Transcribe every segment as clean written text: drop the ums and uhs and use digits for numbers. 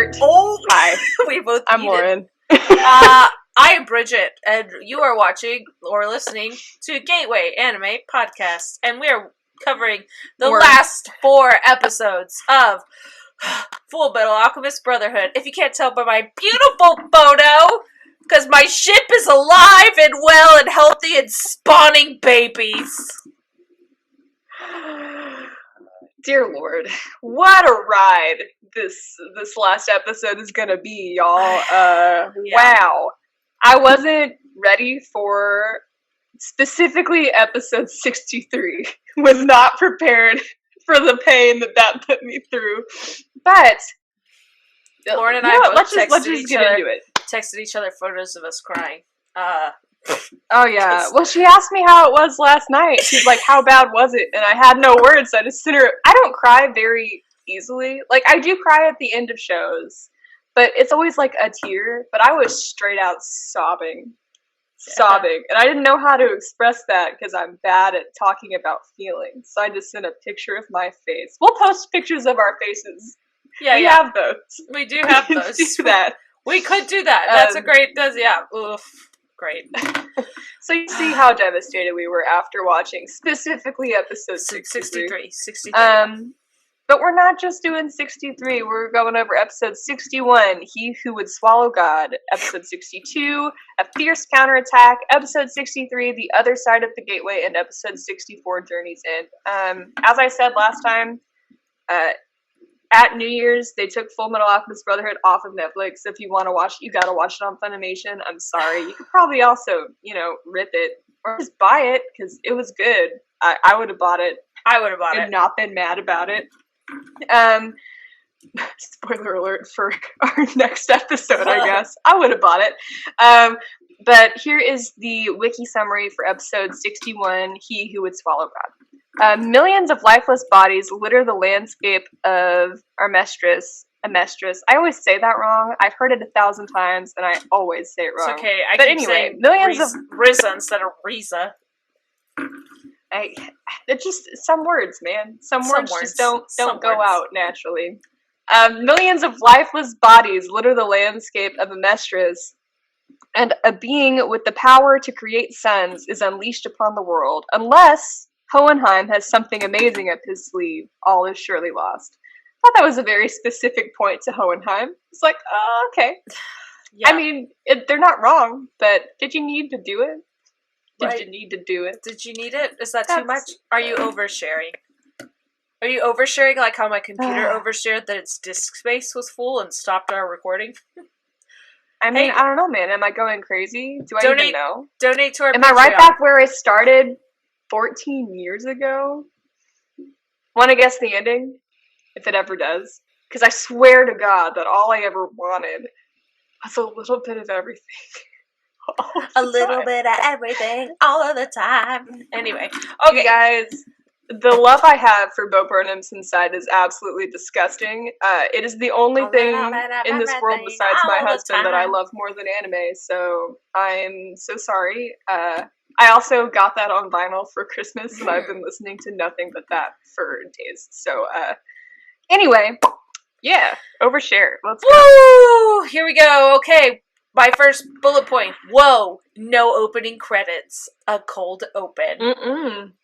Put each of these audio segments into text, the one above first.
alert. Oh, Hi. we both. I'm Lauren. I am Bridget, and you are watching or listening to Gateway Anime Podcast, and we are covering the last 4 episodes of Fullmetal Alchemist Brotherhood. If you can't tell by my beautiful photo, because my ship is alive and well and healthy and spawning babies. Dear Lord, what a ride this last episode is gonna be, y'all. Yeah. Wow. I wasn't ready for specifically episode 63. Was not prepared for the pain that put me through. But Lauren and I both let's texted just each get other. into it. Texted each other photos of us crying. Oh yeah. Well, she asked me how it was last night. She's like, "How bad was it?" And I had no words. So I just sent her. I don't cry very easily. Like I do cry at the end of shows, but it's always like a tear. But I was straight out sobbing, and I didn't know how to express that because I'm bad at talking about feelings. So I just sent a picture of my face. We'll post pictures of our faces. Yeah, we have those. We do have those. Do that. We could do that. That's a great. Oof. Great. So you see how devastated we were after watching specifically episode 63. But we're not just doing 63. We're going over episode 61, He Who Would Swallow God, episode 62, A Fierce Counterattack, episode 63, The Other Side of the Gateway, and episode 64, Journey's End. As I said last time, at New Year's, they took Fullmetal Alchemist Brotherhood off of Netflix. If you want to watch it, you gotta watch it on Funimation. I'm sorry. You could probably also, rip it or just buy it because it was good. I would have bought it. I would have bought it. And not been mad about it. Spoiler alert for our next episode, I guess. I would have bought it. But here is the wiki summary for episode 61, He Who Would Swallow God. Millions of lifeless bodies litter the landscape of Amestris. I always say that wrong. I've heard it 1,000 times, and I always say it wrong. It's okay. But anyway, millions of Riza instead of Riza. They're just some words, man. Some words just don't go out naturally. Millions of lifeless bodies litter the landscape of Amestris, and a being with the power to create suns is unleashed upon the world, unless Hohenheim has something amazing up his sleeve. All is surely lost. I thought that was a very specific point to Hohenheim. It's like, oh, okay. Yeah. I mean, they're not wrong, but did you need to do it? Did you need to do it? Did you need it? Is that too much? Are you oversharing? Are you oversharing like how my computer overshared that its disk space was full and stopped our recording? I mean, I don't know, man. Am I going crazy? Do I even know? Donate to our Patreon. Am I right back where I started 14 years ago? Want to guess the ending? If it ever does. Because I swear to God that all I ever wanted was a little bit of everything. A little bit of everything, all of the time. Anyway, okay, guys, the love I have for Bo Burnham's inside is absolutely disgusting. It is the only thing in this world besides my husband that I love more than anime, so I'm so sorry. I also got that on vinyl for Christmas, and I've been listening to nothing but that for days. So, anyway, yeah, overshare. Let's go. Woo! Here we go. Okay. My first bullet point. Whoa, no opening credits. A cold open.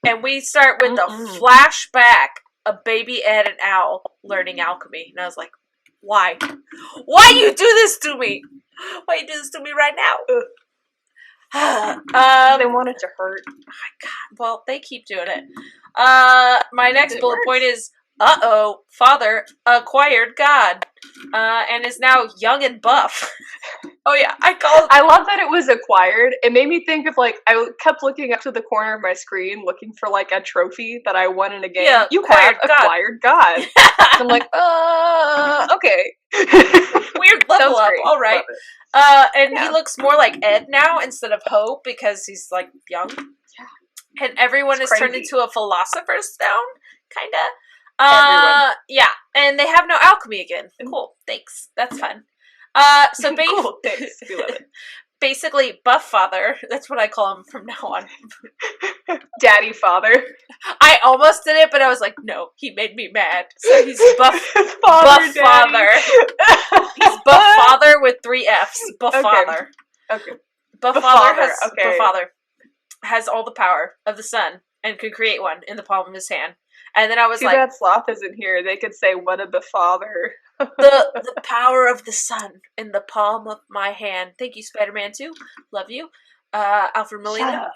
And we start with the flashback of Baby Ed and Al learning alchemy. And I was like, why? Why you do this to me? Why you do this to me right now? They want it to hurt. Oh my God. Well, they keep doing it. My next bullet point is, father acquired God. And is now young and buff. Oh yeah, I love that it was acquired. It made me think of I kept looking up to the corner of my screen looking for a trophy that I won in a game. Yeah, you have acquired God. So I'm like, okay. Weird level up. All right. And he looks more like Ed now instead of Hope because he's young. Yeah. And everyone is turned into a philosopher's stone, kind of. Yeah, and they have no alchemy again. Cool, thanks. That's fun. So cool, thanks. We love it. Basically, Buff Father. That's what I call him from now on. Daddy Father. I almost did it, but I was like, no, he made me mad. So he's Buff Father. Befather with 3 F's. Befather. Okay. Befather has all the power of the sun and could create one in the palm of his hand. And then I was Too like, bad Sloth isn't here. They could say, what a befather. the power of the sun in the palm of my hand. Thank you, Spider-Man 2. Love you. Alfred Molina.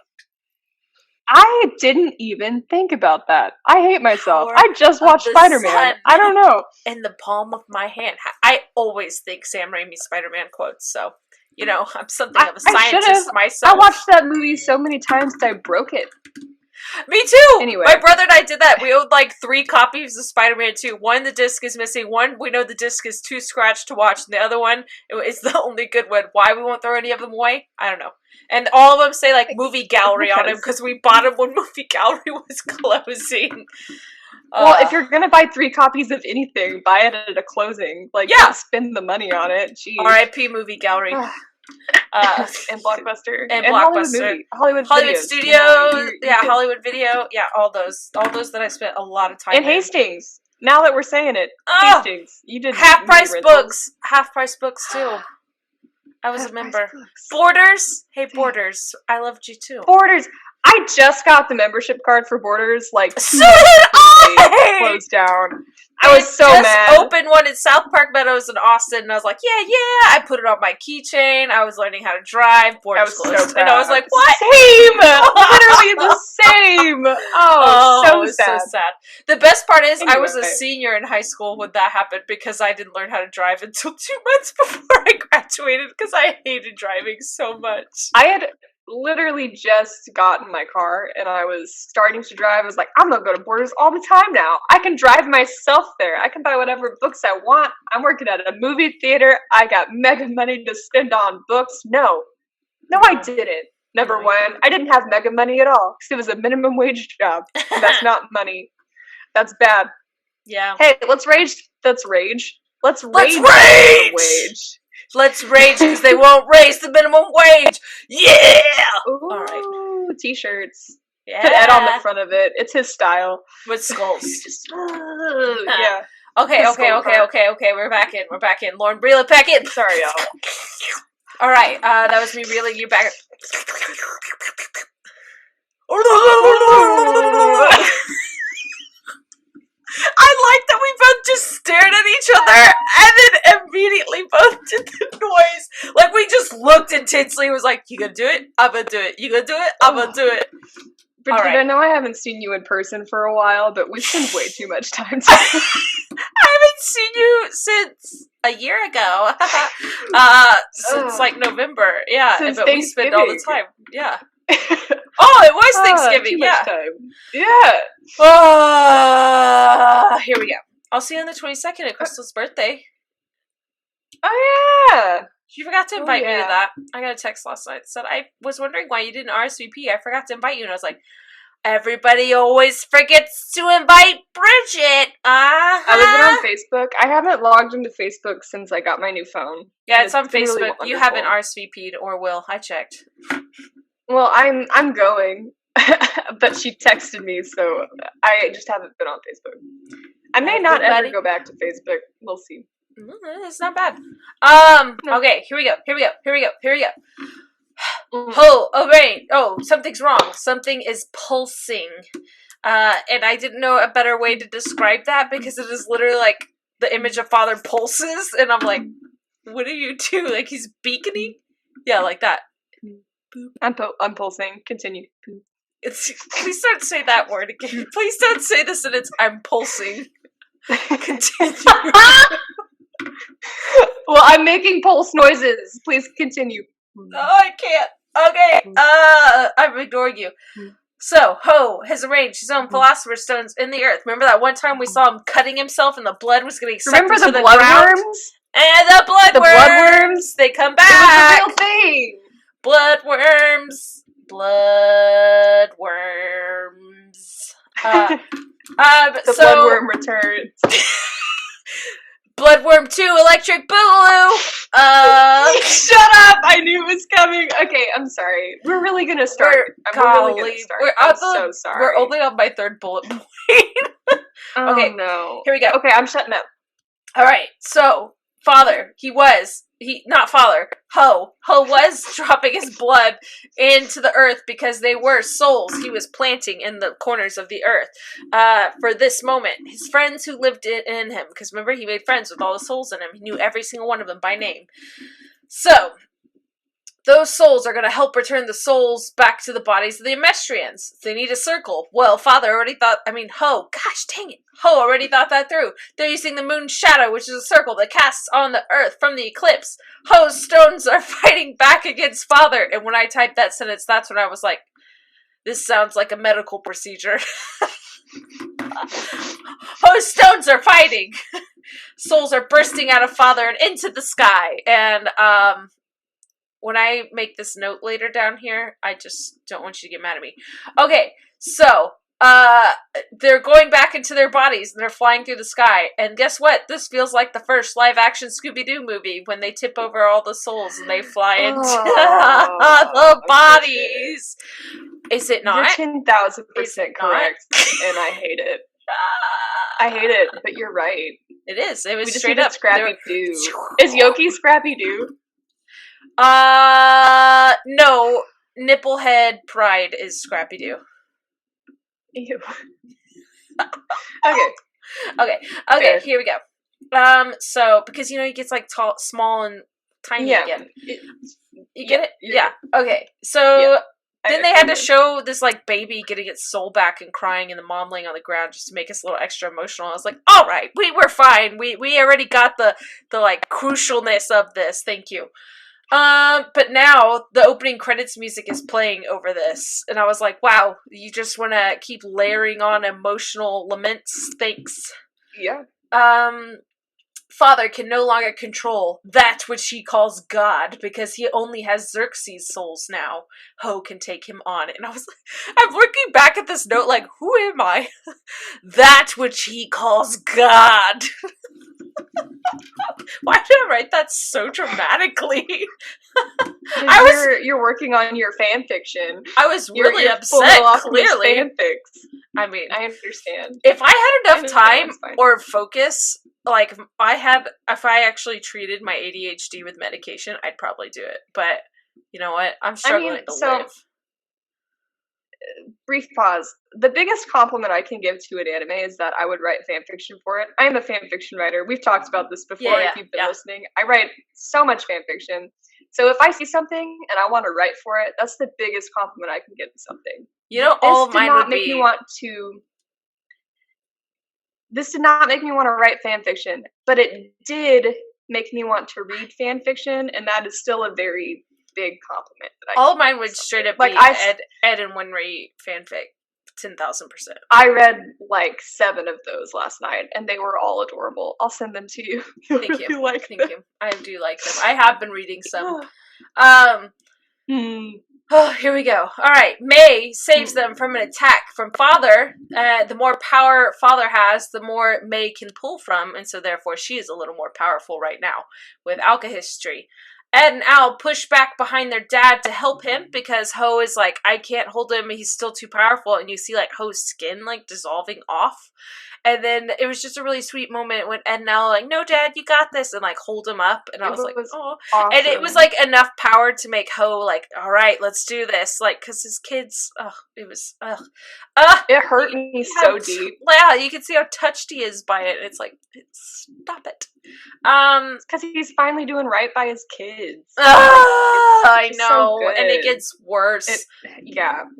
I didn't even think about that. I hate myself. Power I just watched of the Spider-Man. sun. I don't know. In the palm of my hand. I always think Sam Raimi Spider-Man quotes, so, you know, I'm something of a scientist myself. I watched that movie so many times that I broke it. Me too! Anyway. My brother and I did that. We owned like 3 copies of Spider-Man 2. One, the disc is missing. One, we know the disc is too scratched to watch. And the other one is the only good one. Why we won't throw any of them away? I don't know. And all of them say like movie gallery on them because we bought them when movie gallery was closing. Well, if you're gonna buy 3 copies of anything, buy it at a closing. Like, yeah, don't spend the money on it. Jeez. R.I.P. movie gallery. And Blockbuster. And Blockbuster. Hollywood Studios. Hollywood Video. Yeah, all those that I spent a lot of time in. And Hastings. Now that we're saying it. Oh, Hastings. You did Half Price Books. Half Price Books too. I was a member. Borders. Hey, Borders. I loved you too. Borders. I just got the membership card for Borders, like, so did I! Closed down. I was so mad. I opened one in South Park Meadows in Austin, and I was like, yeah. I put it on my keychain. I was learning how to drive. Borders closed. So and I was like, what? Same! Literally the same! So sad. So sad. The best part is, anyway. I was a senior in high school when that happened because I didn't learn how to drive until 2 months before I graduated because I hated driving so much. I had literally just gotten my car and I was starting to drive. I was like, I'm gonna go to Borders all the time now. I can drive myself there. I can buy whatever books I want. I'm working at a movie theater. I got mega money to spend on books. No, I didn't. Number one, I didn't have mega money at all because it was a minimum wage job. And that's not money. That's bad. Yeah. Hey, let's rage. Let's rage. Let's rage. Wage. Let's rage because they won't raise the minimum wage. Yeah. Ooh, all right. T-shirts. Yeah. Put Ed on the front of it. It's his style. With skulls. Yeah. Okay. We're back in. Lauren, reel it back in. Sorry, y'all. All right. That was me reeling you back. I like that we both just stared at each other and then immediately both did the noise. Like we just looked intensely and was like, you gonna do it? I'm gonna do it. You gonna do it? I'm gonna do it. Bridget, right. I know I haven't seen you in person for a while, but we spend way too much time together. I haven't seen you since a year ago. Since like November. Yeah, since but we spend all the time. Yeah. Oh, it was Thanksgiving. Too much time. Yeah. Here we go. I'll see you on the 22nd at Crystal's birthday. Oh, yeah. You forgot to invite me to that. I got a text last night that said, I was wondering why you didn't RSVP. I forgot to invite you. And I was like, everybody always forgets to invite Bridget. I wasn't on Facebook. I haven't logged into Facebook since I got my new phone. Yeah, it's on Facebook. Really you haven't RSVP'd or will. I checked. Well, I'm going, but she texted me, so I just haven't been on Facebook. I may not ever go back to Facebook. We'll see. It's not bad. Okay, here we go. Oh, right. Oh, something's wrong. Something is pulsing. And I didn't know a better way to describe that because it is literally like the image of Father pulses, and I'm like, what do you do? Like he's beaconing? Yeah, like that. I'm pulsing. Continue. Please don't say that word again. Please don't say the sentence, I'm pulsing. Continue. Well, I'm making pulse noises. Please continue. Oh, I can't. Okay. I'm ignoring you. So, Ho has arranged his own Philosopher's Stones in the earth. Remember that one time we saw him cutting himself and the blood was getting sucked into the ground? And the bloodworms! They come back! It was a real thing! Bloodworms. The bloodworm returns. Bloodworm 2 Electric Boogaloo! Shut up! I knew it was coming! Okay, I'm sorry. We're really gonna start. I'm so sorry. We're only on my 3rd bullet point. Oh, okay, no. Here we go. Okay, I'm shutting up. Alright, so, Ho was dropping his blood into the earth because they were souls he was planting in the corners of the earth for this moment. His friends who lived in him, because remember, he made friends with all the souls in him. He knew every single one of them by name. So, those souls are going to help return the souls back to the bodies of the Emestrians. They need a circle. Well, Ho already thought that through. They're using the moon's shadow, which is a circle that casts on the earth from the eclipse. Ho's stones are fighting back against Father. And when I typed that sentence, that's when I was like, this sounds like a medical procedure. Ho's stones are fighting. Souls are bursting out of Father and into the sky. And, when I make this note later down here, I just don't want you to get mad at me. Okay, so, they're going back into their bodies, and they're flying through the sky, and guess what? This feels like the first live-action Scooby-Doo movie, when they tip over all the souls, and they fly into the bodies! Is it not? You're 10,000% correct, and I hate it. I hate it, but you're right. It is. It was we just straight up Scrappy-Doo. Is Yoki Scrappy-Doo? No. Nipplehead Pride is Scrappy-Doo. Ew. Okay, Fair. Here we go. So, because, he gets, like, small and tiny again. You get it? Yeah. Okay, so, then they had to show this, like, baby getting its soul back and crying and the mom laying on the ground just to make us a little extra emotional. I was like, alright, we're fine. We already got the, like, crucialness of this. Thank you. But now the opening credits music is playing over this, and I was like, wow, you just want to keep layering on emotional laments. Thanks. Yeah. Father can no longer control that which he calls God because he only has Xerxes' souls now. Ho can take him on. And I was like, I'm looking back at this note like, who am I? That which he calls God. Why did I write that so dramatically? You're working on your fan fiction. I was really upset, clearly. Fanfics. I mean, I understand. If I had enough time or focus, like, if I actually treated my ADHD with medication, I'd probably do it. But, you know what? I'm struggling to live. Brief pause. The biggest compliment I can give to an anime is that I would write fanfiction for it. I am a fanfiction writer. We've talked about this before if you've been listening. I write so much fanfiction. So if I see something and I want to write for it, that's the biggest compliment I can give to something. All of mine would be... This did not make me want to write fanfiction, but it did make me want to read fanfiction, and that is still a very big compliment. All of mine would straight up be Ed and Winry fanfic, 10,000%. I read like 7 of those last night, and they were all adorable. I'll send them to you. Thank you. Thank you. I do like them. I have been reading some. Oh, here we go. Alright, May saves them from an attack from Father. The more power Father has, the more May can pull from, and so therefore she is a little more powerful right now with alchemy. Ed and Al push back behind their dad to help him because Ho is like, I can't hold him, he's still too powerful, and you see like Ho's skin like dissolving off. And then it was just a really sweet moment when Ed and Al were like, no, Dad, you got this, and like hold him up. And I was like, oh. Awesome. And it was like enough power to make Ho like, all right, let's do this. Like, because his kids, it hurt me so deep. Yeah, you can see how touched he is by it. It's like, stop it. It's because he's finally doing right by his kids. I know, so and it gets worse. It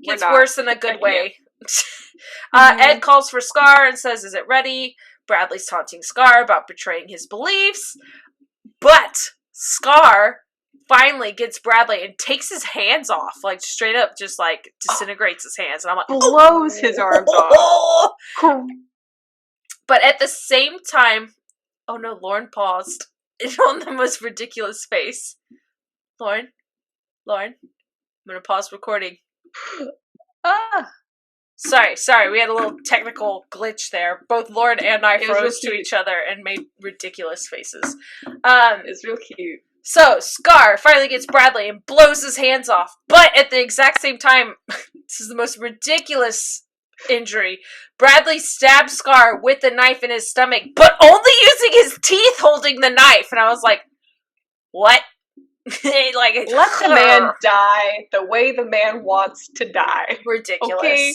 gets worse in a good way. Ed calls for Scar and says, is it ready? Bradley's taunting Scar about betraying his beliefs, but Scar finally gets Bradley and takes his hands off, like straight up just like disintegrates his hands, and I'm like, blows his arms off. But at the same time, oh no, Lauren paused on the most ridiculous face. Lauren, I'm gonna pause recording. Sorry, we had a little technical glitch there. Both Lauren and I froze to each other and made ridiculous faces. It's real cute. So, Scar finally gets Bradley and blows his hands off, but at the exact same time, this is the most ridiculous injury. Bradley stabs Scar with the knife in his stomach, but only using his teeth holding the knife. And I was like, what? Like, let the man die the way the man wants to die. Ridiculous. Okay?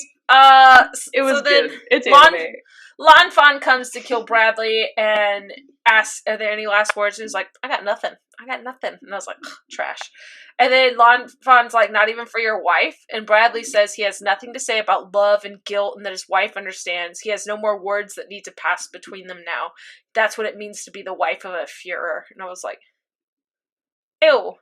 It was so then good. It's anime. Lan Fan comes to kill Bradley and asks, are there any last words? And he's like, I got nothing. And I was like, trash. And then Lan Fan's like, not even for your wife? And Bradley says he has nothing to say about love and guilt and that his wife understands. He has no more words that need to pass between them now. That's what it means to be the wife of a Führer. And I was like, ew.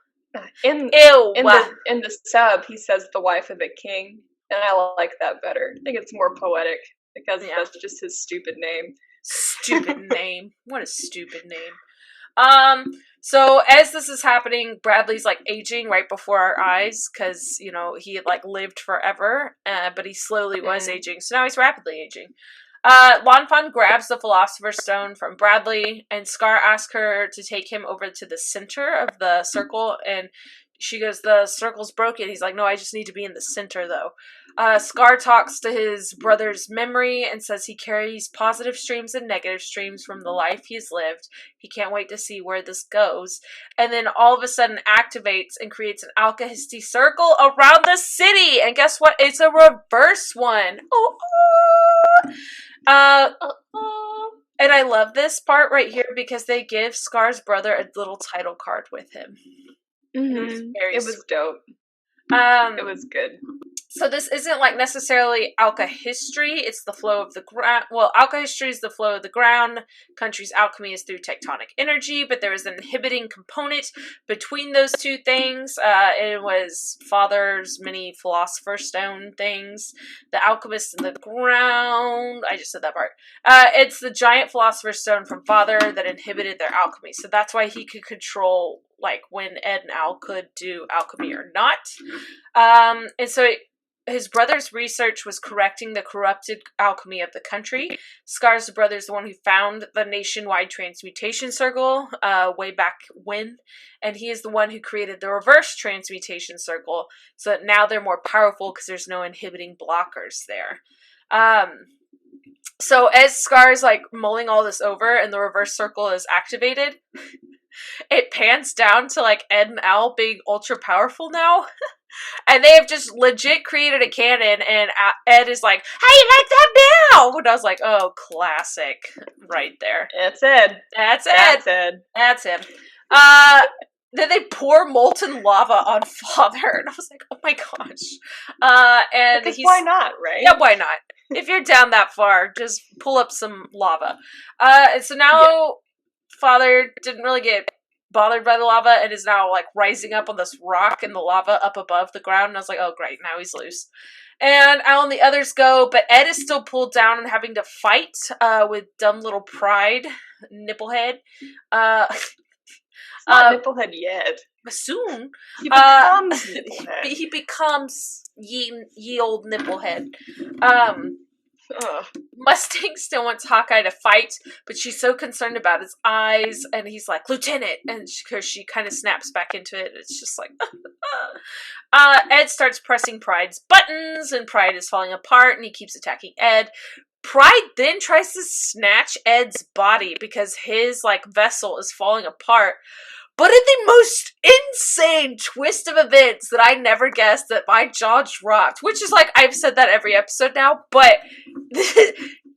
In Ew. In the sub, he says the wife of a king. And I like that better. I think it's more poetic because that's just his stupid name. Stupid name. What a stupid name. So as this is happening, Bradley's like aging right before our eyes because, you know, he had like lived forever, but he slowly was aging. So now he's rapidly aging. Lan Fan grabs the Philosopher's Stone from Bradley, and Scar asks her to take him over to the center of the circle, and she goes, the circle's broken. He's like, no, I just need to be in the center, though. Scar talks to his brother's memory and says he carries positive streams and negative streams from the life he's lived. He can't wait to see where this goes. And then all of a sudden activates and creates an alkahisty circle around the city. And guess what? It's a reverse one. And I love this part right here because they give Scar's brother a little title card with him. Mm-hmm. It was dope. It was good. So this isn't like necessarily alchemy. It's the flow of the ground. Well, alchemy is the flow of the ground. Country's alchemy is through tectonic energy, but there is an inhibiting component between those two things. It was Father's mini Philosopher's Stone things. The alchemist in the ground. I just said that part. It's the giant Philosopher's Stone from Father that inhibited their alchemy. So that's why he could control like when Ed and Al could do alchemy or not. And so his brother's research was correcting the corrupted alchemy of the country. Scar's brother is the one who found the nationwide transmutation circle way back when, and he is the one who created the reverse transmutation circle, so that now they're more powerful because there's no inhibiting blockers there. So as Scar's like mulling all this over and the reverse circle is activated, it pans down to like Ed and Al being ultra powerful now. And they have just legit created a cannon, and Ed is like, how you like that now? And I was like, oh, classic right there. That's Ed. That's Ed. That's Ed. That's him. Then they pour molten lava on Father, and I was like, oh my gosh. And because why not, right? Yeah, why not? If you're down that far, just pull up some lava. And so now Father didn't really get bothered by the lava and is now like rising up on this rock in the lava up above the ground. And I was like, oh great, now he's loose. And Al and the others go, but Ed is still pulled down and having to fight with dumb little Pride, Nipplehead. It's not Nipplehead yet. Soon. He becomes Nipplehead. He becomes ye old Nipplehead. Mustang still wants Hawkeye to fight, but she's so concerned about his eyes, and he's like, Lieutenant, and she kind of snaps back into it. It's just like, Ed starts pressing Pride's buttons, and Pride is falling apart, and he keeps attacking Ed. Pride then tries to snatch Ed's body because his like vessel is falling apart. But in the most insane twist of events that I never guessed, that my jaw dropped, which is like, I've said that every episode now, but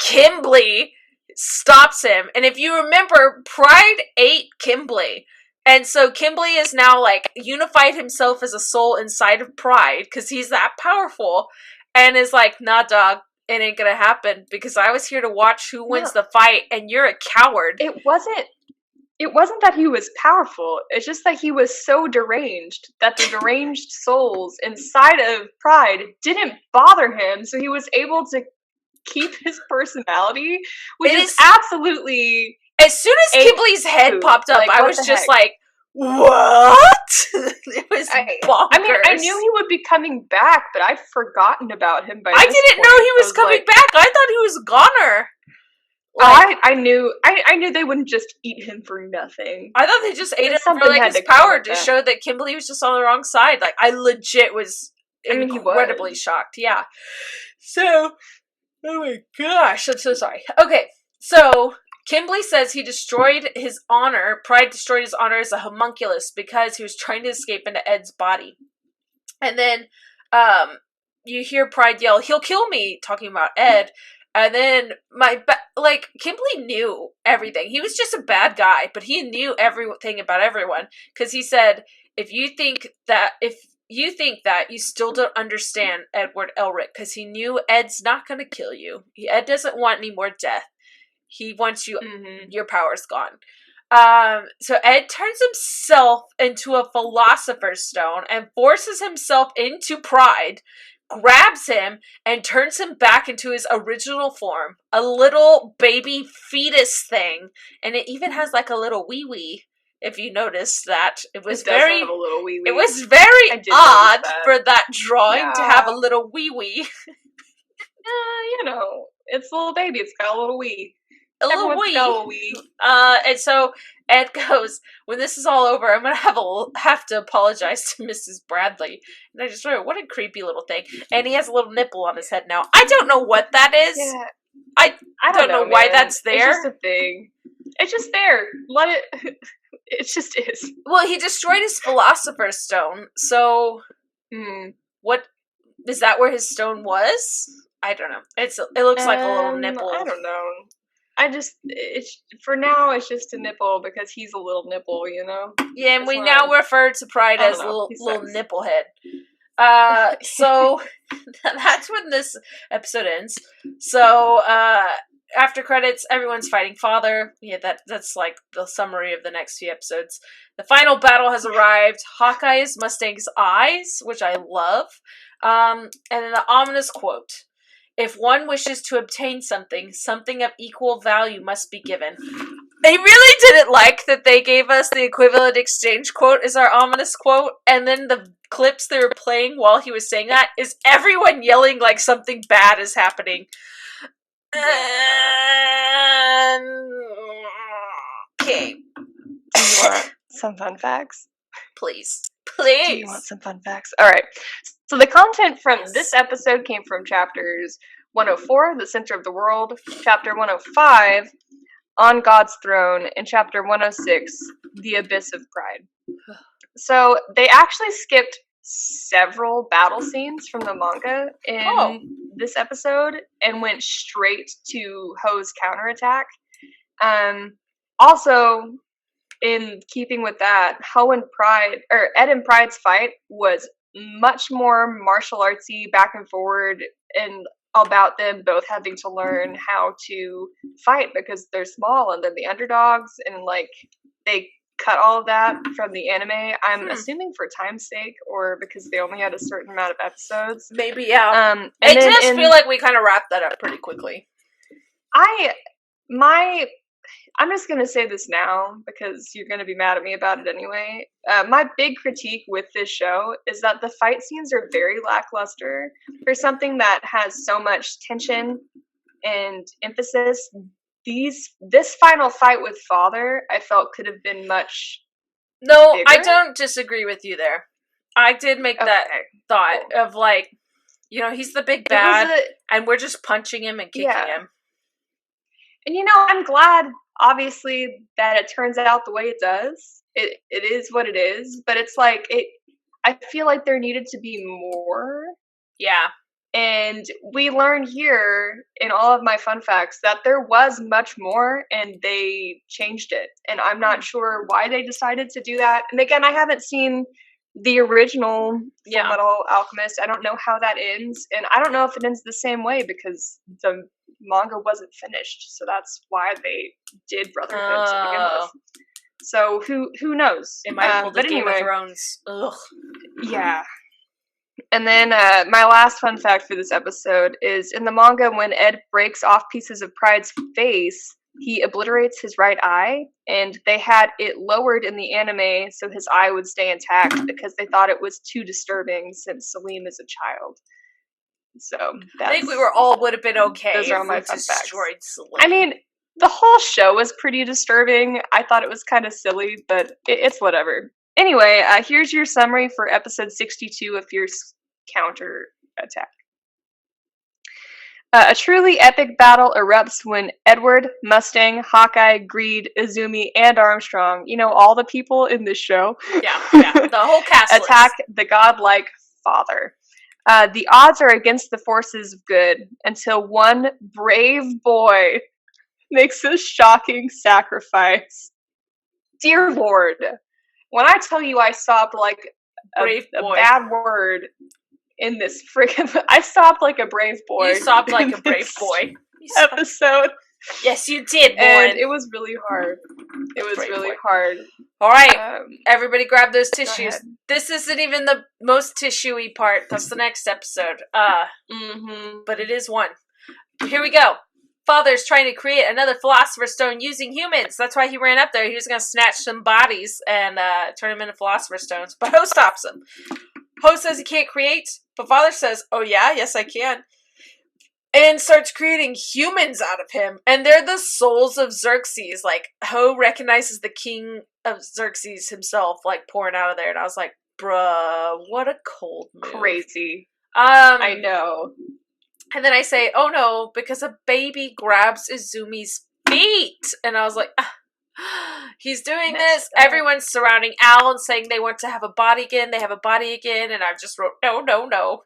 Kimberly stops him. And if you remember, Pride ate Kimberly. And so Kimberly is now like unified himself as a soul inside of Pride because he's that powerful, and is like, nah, dog, it ain't gonna happen because I was here to watch who wins the fight, and you're a coward. It wasn't that he was powerful. It's just that he was so deranged that the deranged souls inside of Pride didn't bother him, so he was able to keep his personality, which is absolutely... As soon as Kimberly's head popped up, I was just like, what? It was bonkers. I mean, I knew he would be coming back, but I'd forgotten about him by this I didn't know he was coming back. I thought he was a goner. Like, I knew they wouldn't just eat him for nothing. I thought they just ate him for like his power to show that Kimberly was just on the wrong side. Like, I legit was incredibly shocked. Yeah. So Oh my gosh, I'm so sorry. Okay, so Kimberly says he destroyed his honor. Pride destroyed his honor as a homunculus because he was trying to escape into Ed's body. And then you hear Pride yell, "He'll kill me," talking about Ed. And then Kimberly knew everything. He was just a bad guy, but he knew everything about everyone. Because he said, if you think that, you still don't understand Edward Elric, because he knew Ed's not going to kill you. Ed doesn't want any more death. He wants you, your power's gone. So Ed turns himself into a Philosopher's Stone and forces himself into Pride, grabs him, and turns him back into his original form. A little baby fetus thing. And it even has like a little wee-wee. If you noticed that, it was very odd for that drawing to have a little wee-wee. It's a little baby. It's got a little wee. Everyone's got a little wee. And so Ed goes, when this is all over, I'm going to have to apologize to Mrs. Bradley. And I just remember, what a creepy little thing. And he has a little nipple on his head now. I don't know what that is. Yeah. I don't know why that's there. It's just a thing. It's just there. Let it... It just is. Well, he destroyed his Philosopher's Stone, so... What... Is that where his stone was? I don't know. It looks like a little nipple. I don't know. For now, it's just a nipple because he's a little nipple, you know? Yeah, and we now refer to Pride as little nipple head. So, that's when this episode ends. So, after credits, everyone's fighting Father. Yeah, that's like the summary of the next few episodes. The final battle has arrived. Hawkeye is Mustang's eyes, which I love. And then the ominous quote. If one wishes to obtain something of equal value must be given. I really didn't like that they gave us the equivalent exchange quote as our ominous quote, and then the clips they were playing while he was saying that is everyone yelling like something bad is happening. Okay. Do you want some fun facts? Please. Do you want some fun facts? Alright. So the content from this episode came from chapters 104, The Center of the World, chapter 105, On God's Throne, and chapter 106, The Abyss of Pride. So they actually skipped several battle scenes from the manga in this episode and went straight to Ho's counterattack. Also, in keeping with that, Ed and Pride's fight was much more martial artsy, back and forward, and about them both having to learn how to fight because they're small and they're the underdogs, and like they cut all of that from the anime. I'm assuming for time's sake or because they only had a certain amount of episodes. Maybe, yeah. It does feel like we kind of wrapped that up pretty quickly. I'm just going to say this now because you're going to be mad at me about it anyway. My big critique with this show is that the fight scenes are very lackluster. For something that has so much tension and emphasis, this final fight with Father, I felt could have been much bigger. I don't disagree with you there. I did make that thought of like, he's the big bad, and we're just punching him and kicking him. And I'm glad, obviously, that it turns out the way it does. It is what it is, but it's like, I feel like there needed to be more. Yeah. And we learned here in all of my fun facts that there was much more and they changed it. And I'm not sure why they decided to do that. And again, I haven't seen the original Fullmetal Alchemist. I don't know how that ends. And I don't know if it ends the same way because the manga wasn't finished. So that's why they did Brotherhood to begin with. So who knows? It might have pulled the Game of Thrones. Ugh. Yeah. And then my last fun fact for this episode is in the manga, when Ed breaks off pieces of Pride's face, he obliterates his right eye, and they had it lowered in the anime so his eye would stay intact because they thought it was too disturbing since Salim is a child. So I think we would have been okay. Those are all my if fun facts. Salim. I mean, the whole show was pretty disturbing. I thought it was kind of silly, but it's whatever. Anyway, here's your summary for episode 62 of Fierce Counter Attack. A truly epic battle erupts when Edward, Mustang, Hawkeye, Greed, Izumi, and Armstrong, all the people in this show, Yeah, the whole cast attack list. the godlike father. The odds are against the forces of good until one brave boy makes a shocking sacrifice. Dear Lord, when I tell you I sobbed like Brave a boy. bad word in this freaking... I sobbed like a brave boy. You sobbed like a brave boy. Episode. Yes, you did, boy. And it was really hard. It was really hard. All right, everybody grab those tissues. This isn't even the most tissue-y part. That's the next episode. But it is one. Here we go. Father's trying to create another Philosopher's Stone using humans. That's why he ran up there. He was going to snatch some bodies and turn them into Philosopher's Stones. But Ho stops him. Ho says he can't create, but Father says, oh yeah, yes I can. And starts creating humans out of him. And they're the souls of Xerxes. Like, Ho recognizes the king of Xerxes himself, like, pouring out of there. And I was like, bruh, what a cold move. Crazy. I know. And then I say, oh no, because a baby grabs Izumi's feet. And I was like, he's doing this. Everyone's surrounding Al and saying they want to have a body again. They have a body again. And I just wrote, no.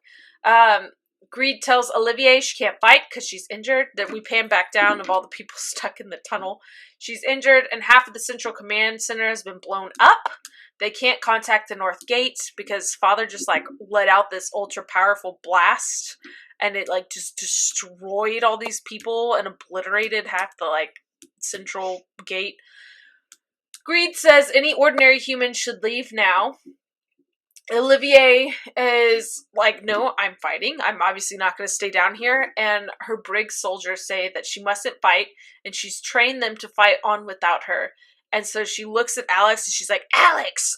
Greed tells Olivier she can't fight because she's injured. That we pan back down of all the people stuck in the tunnel. She's injured and half of the Central Command Center has been blown up. They can't contact the North Gate because Father just like let out this ultra powerful blast and it like just destroyed all these people and obliterated half the like Central Gate. Greed says any ordinary human should leave now. Olivier is like, no, I'm fighting. I'm obviously not going to stay down here. And her brig soldiers say that she mustn't fight, and she's trained them to fight on without her. And so she looks at Alex, and she's like, Alex!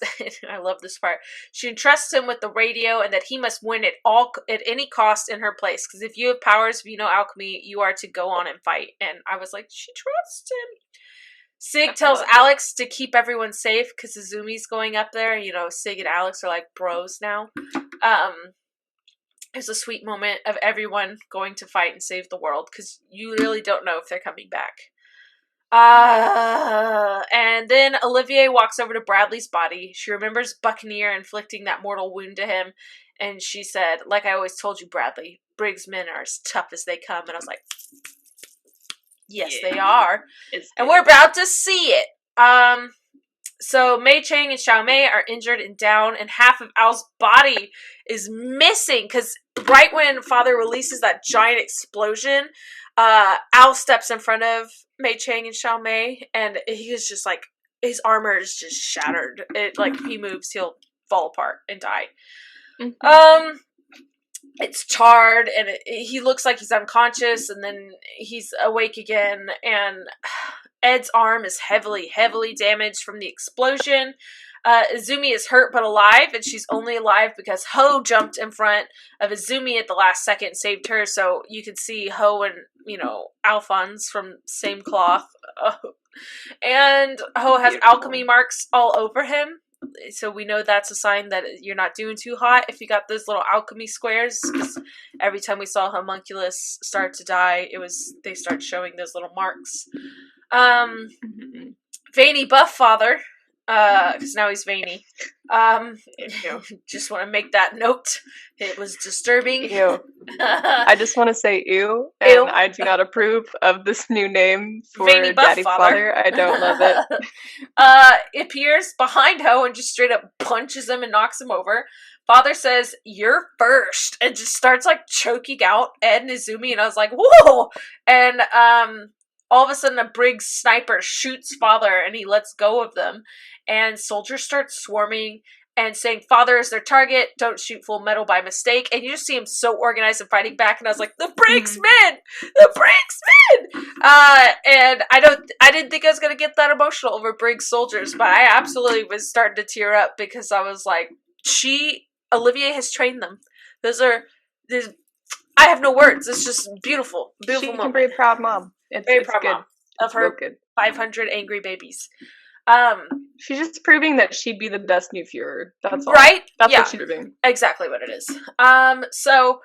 I love this part. She entrusts him with the radio, and that he must win at any cost in her place. Because if you have powers, if you know alchemy, you are to go on and fight. And I was like, she trusts him. Sig tells Alex to keep everyone safe because Izumi's going up there. You know, Sig and Alex are like bros now. There's a sweet moment of everyone going to fight and save the world because you really don't know if they're coming back. And then Olivier walks over to Bradley's body. She remembers Buccaneer inflicting that mortal wound to him. And she said, like I always told you, Bradley, Briggs men are as tough as they come. And I was like... Yes, yeah. They are. And we're about to see it. So Mei Chang and Xiao Mei are injured and down, and half of Al's body is missing. Because right when Father releases that giant explosion, Al steps in front of Mei Chang and Xiao Mei, and he is just like, his armor is just shattered. It like, if he moves, he'll fall apart and die. Mm-hmm. It's charred, and he looks like he's unconscious, and then he's awake again, and Ed's arm is heavily damaged from the explosion. Izumi is hurt but alive, and she's only alive because Ho jumped in front of Izumi at the last second and saved her, so you can see Ho and, Alphonse from same cloth. And Ho has alchemy marks all over him. So we know that's a sign that you're not doing too hot if you got those little alchemy squares. Because every time we saw homunculus start to die, they start showing those little marks. Veiny buff father, because now he's veiny. Just want to make that note. It was disturbing. Ew. I just want to say ew, and ew. I do not approve of this new name for Veiny buff Daddy Father. I don't love it. Appears behind Ho and just straight up punches him and knocks him over. Father says, "You're first," and just starts like choking out Ed and Izumi, and I was like, "Whoa!" And all of a sudden, a Briggs sniper shoots Father, and he lets go of them. And soldiers start swarming and saying, Father is their target, don't shoot Fullmetal by mistake. And you just see him so organized and fighting back, and I was like, the Briggs men! The Briggs men! And I didn't think I was going to get that emotional over Briggs soldiers, but I absolutely was starting to tear up because I was like, Olivier has trained them. I have no words. It's just beautiful. Beautiful moment. She's a very proud mom. It's proud good. Mom of her 500 angry babies. She's just proving that she'd be the best new Führer. That's all. Right? That's what she's proving. Exactly what it is. So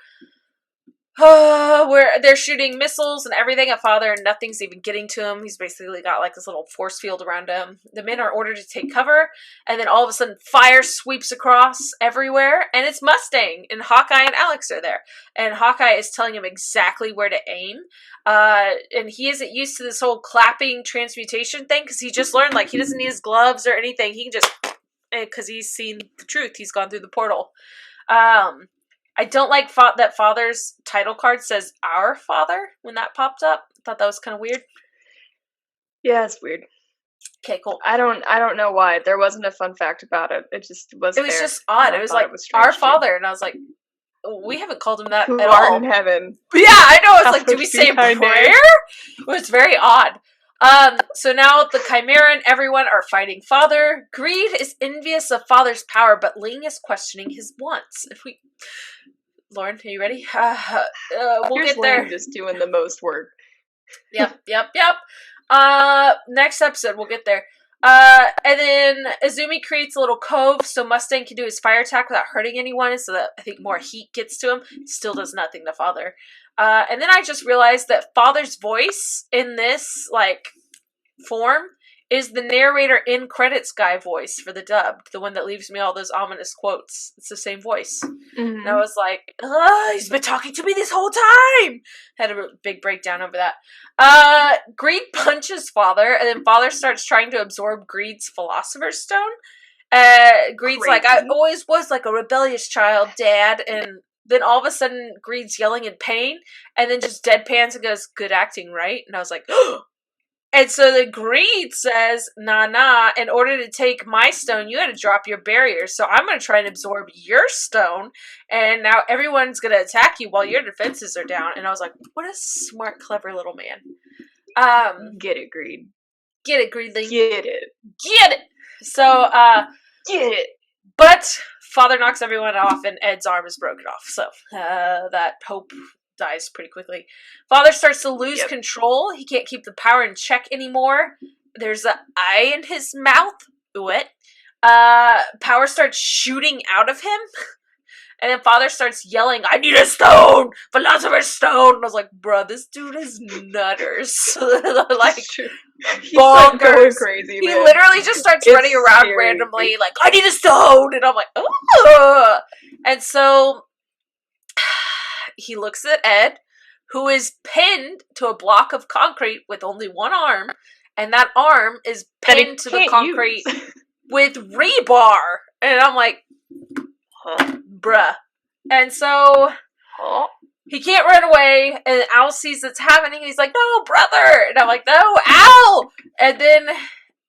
where they're shooting missiles and everything at Father, and nothing's even getting to him. He's basically got like this little force field around him. The men are ordered to take cover, and then all of a sudden fire sweeps across everywhere, and it's Mustang, and Hawkeye and Alex are there. And Hawkeye is telling him exactly where to aim. And he isn't used to this whole clapping transmutation thing, because he just learned, like, he doesn't need his gloves or anything. He can just, because he's seen the truth. He's gone through the portal. I don't like that Father's title card says "Our Father" when that popped up. I thought that was kind of weird. Yeah, it's weird. Okay, cool. I don't know why. There wasn't a fun fact about it. It just wasn't. It was just odd. It was like "Our Father," and I was like, we haven't called him that Who at art all. in heaven. Yeah, I know. It's like, do we say prayer? It was very odd. So now the Chimera and everyone are fighting Father. Greed is envious of Father's power, but Ling is questioning his wants. Lauren, are you ready? We'll get there. Ling just doing the most work. Yep. Next episode, we'll get there. And then Azumi creates a little cove so Mustang can do his fire attack without hurting anyone, so that I think more heat gets to him. Still does nothing to Father. And then I just realized that Father's voice in this, like, form is the narrator in credits guy voice for the dub. The one that leaves me all those ominous quotes. It's the same voice. Mm-hmm. And I was like, he's been talking to me this whole time! Had a big breakdown over that. Greed punches Father, and then Father starts trying to absorb Greed's Philosopher's Stone. Greed's like, I always was like a rebellious child, Dad, and then all of a sudden Greed's yelling in pain, and then just deadpans and goes, good acting, right? And I was like, and so the Greed says, nah, in order to take my stone, you had to drop your barrier, so I'm going to try and absorb your stone, and now everyone's going to attack you while your defenses are down. And I was like, what a smart, clever little man. Get it, Greed. Get it, Greedling. Get it. So, get it. But Father knocks everyone off, and Ed's arm is broken off, so that hope dies pretty quickly. Father starts to lose control. He can't keep the power in check anymore. There's an eye in his mouth. What? Power starts shooting out of him. And then Father starts yelling, I need a stone! Philosopher's Stone! And I was like, bruh, this dude is nutters. Like, he's like going crazy, He man. literally just starts running around randomly, like, I need a stone! And I'm like, oh! And so he looks at Ed, who is pinned to a block of concrete with only one arm, and that arm is pinned to the concrete with rebar. And I'm like, bruh. And so he can't run away, and Al sees that's happening, and he's like, no, brother! And I'm like, no, Al! And then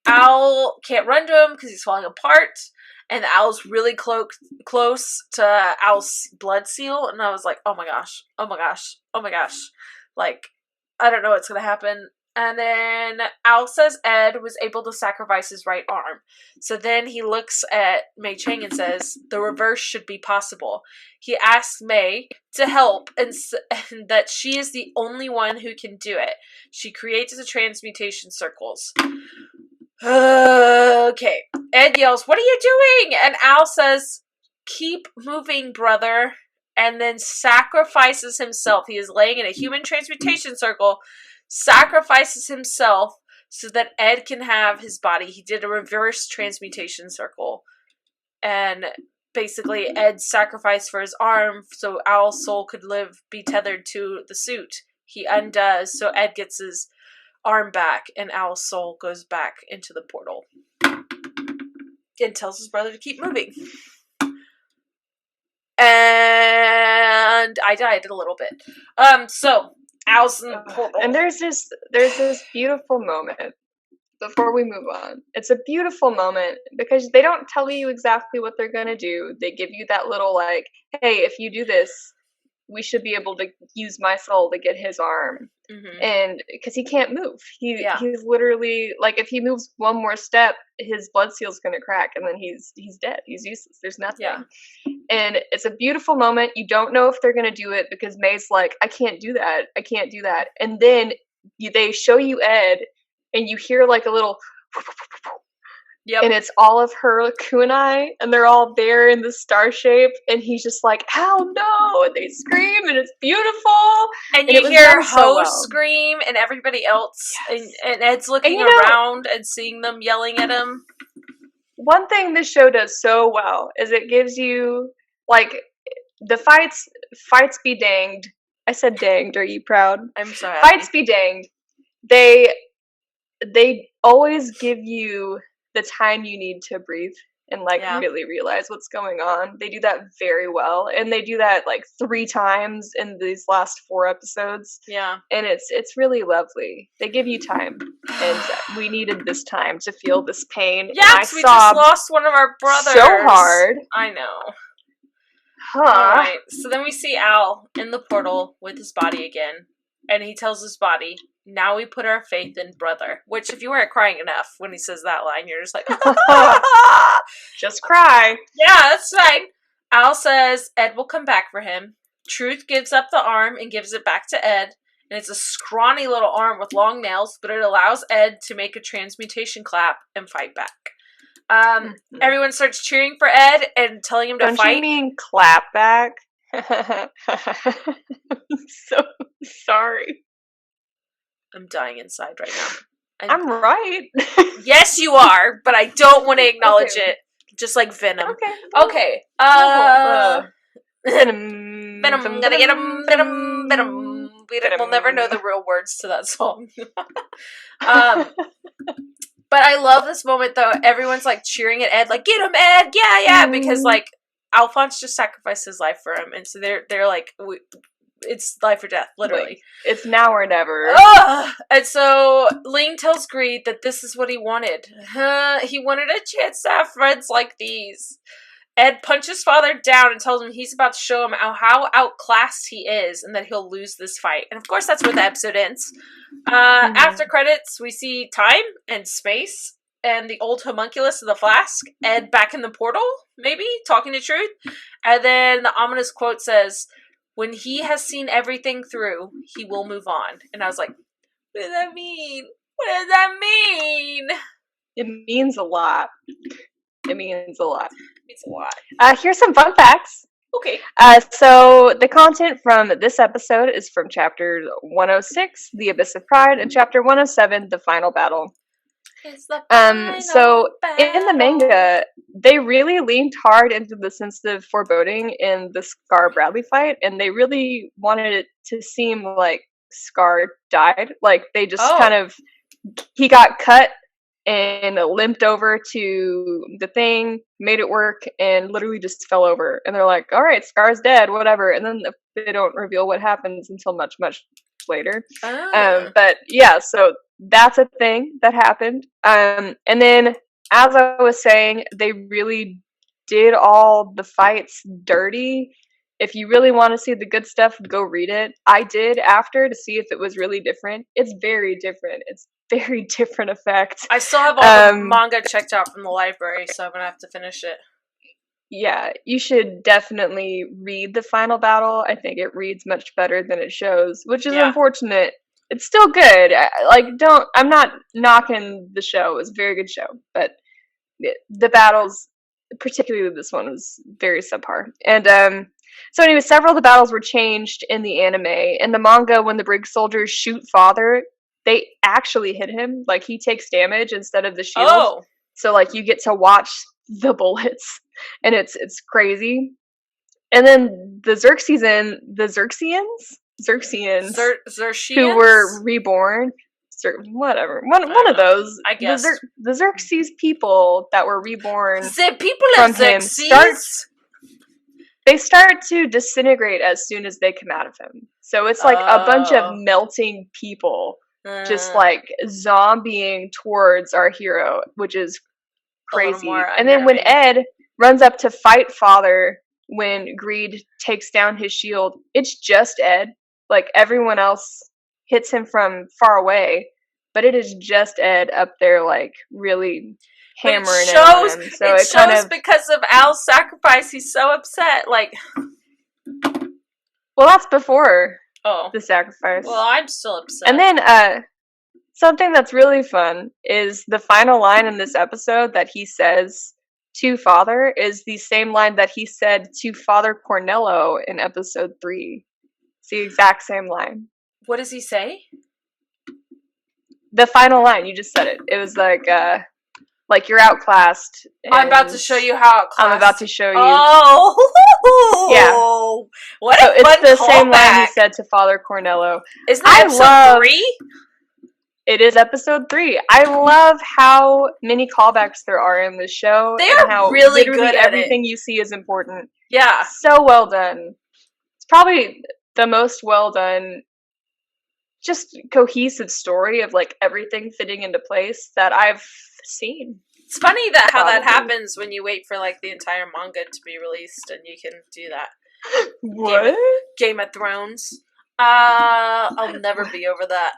Al can't run to him because he's falling apart. And Al's really close to Al's blood seal. And I was like, oh my gosh. Like, I don't know what's going to happen. And then Al says Ed was able to sacrifice his right arm. So then he looks at Mei Chang and says, the reverse should be possible. He asks Mei to help and that she is the only one who can do it. She creates the transmutation circles. Okay. Ed yells, what are you doing? And Al says, keep moving, brother. And then sacrifices himself. He is laying in a human transmutation circle, sacrifices himself so that Ed can have his body. He did a reverse transmutation circle. And basically Ed sacrificed for his arm so Al's soul could be tethered to the suit. He undoes, so Ed gets his arm back, and Al's soul goes back into the portal and tells his brother to keep moving. And I died a little bit. So Al's in the portal, and there's this beautiful moment before we move on. It's a beautiful moment because they don't tell you exactly what they're gonna do. They give you that little like, hey, if you do this, we should be able to use my soul to get his arm. Mm-hmm. And because he can't move, he's literally like, if he moves one more step, his blood seal's gonna crack, and then he's dead. He's useless. There's nothing. And it's a beautiful moment. You don't know if they're gonna do it because May's like, I can't do that. And then they show you Ed, and you hear like a little, Yep. And it's all of her kunai, and they're all there in the star shape, and he's just like, "Hell no!" And they scream, and it's beautiful. And it you was hear done Ho so well. scream, and everybody else, Yes. and Ed's looking And, you know, around and seeing them yelling at him. One thing this show does so well is it gives you, like, the fights be danged. I said danged, are you proud? I'm so happy. Fights be danged. They always give you the time you need to breathe and, like, really realize what's going on. They do that very well, and they do that, like, 3 times in these last 4 episodes. Yeah. And it's really lovely. They give you time, and we needed this time to feel this pain. Yeah, because we just lost one of our brothers. So hard. I know. Huh. Alright, so then we see Al in the portal with his body again, and he tells his body, "Now we put our faith in brother." Which, if you weren't crying enough when he says that line, you're just like, just cry. Yeah, that's fine. Al says Ed will come back for him. Truth gives up the arm and gives it back to Ed, and it's a scrawny little arm with long nails, but it allows Ed to make a transmutation clap and fight back. Everyone starts cheering for Ed and telling him to fight. Don't you mean clap back? I'm so sorry. I'm dying inside right now. I'm right. Yes, you are, but I don't want to acknowledge it. Just like Venom. Okay. Venom, gotta get him, Venom, Venom. We'll never know the real words to that song. But I love this moment, though. Everyone's, like, cheering at Ed, like, "Get him, Ed! Yeah, yeah!" Because, like, Alphonse just sacrificed his life for him. And so they're like, it's life or death, literally. Like, it's now or never. And so Ling tells Greed that this is what he wanted. He wanted a chance to have friends like these. Ed punches father down and tells him he's about to show him how outclassed he is and that he'll lose this fight. And of course that's where the episode ends. After credits, we see time and space and the old homunculus of the flask. Ed back in the portal, maybe, talking to Truth. And then the ominous quote says, "When he has seen everything through, he will move on." And I was like, what does that mean? What does that mean? It means a lot. It means a lot. It's a lot. Here's some fun facts. Okay. So the content from this episode is from chapter 106, The Abyss of Pride, and chapter 107, The Final Battle. It's the final so battle. in the manga, they really leaned hard into the sense of foreboding in the Scar Bradley fight, and they really wanted it to seem like Scar died. Like, they just he got cut and limped over to the thing, made it work, and literally just fell over. And they're like, "All right, Scar's dead, whatever." And then they don't reveal what happens until much, much later. But yeah, so that's a thing that happened. And then, as I was saying, they really did all the fights dirty. If you really want to see the good stuff, go read it. I did after to see if it was really different. It's very different. It's very different effect. I still have all the manga checked out from the library, so I'm gonna have to finish it. Yeah, you should definitely read the final battle. I think it reads much better than it shows, which is unfortunate. It's still good. I'm not knocking the show. It was a very good show, but the battles, particularly this one, was very subpar. And so anyway, several of the battles were changed in the anime. In the manga, when the Brig soldiers shoot father, they actually hit him. Like, he takes damage instead of the shield. Oh. So, like, you get to watch the bullets, and it's crazy. And then the Xerxians, who were reborn, whatever, one of those, I guess. the Xerxes people that were reborn the people from of him start to disintegrate as soon as they come out of him. So it's like a bunch of melting people just like zombieing towards our hero, which is crazy. And then when Ed runs up to fight father, when Greed takes down his shield, it's just Ed. Like, everyone else hits him from far away, but it is just Ed up there, like, really hammering it on him. So it shows because of Al's sacrifice. He's so upset. Like, well, that's before the sacrifice. Well, I'm still upset. And then Something that's really fun is the final line in this episode that he says to Father is the same line that he said to Father Cornello in episode 3. It's the exact same line. What does he say? The final line, you just said it. It was like you're outclassed. I'm about to show you how outclassed. I'm about to show you. Oh, yeah. What so a fun it's the same line he callback. said to Father Cornello. Isn't that episode 3? It is episode 3. I love how many callbacks there are in this show. They are how really good at everything you see is important. Yeah. So well done. It's probably the most well done, just cohesive story of like everything fitting into place that I've seen. It's funny that how that happens when you wait for like the entire manga to be released and you can do that. What? Game of Thrones. I'll never be over that.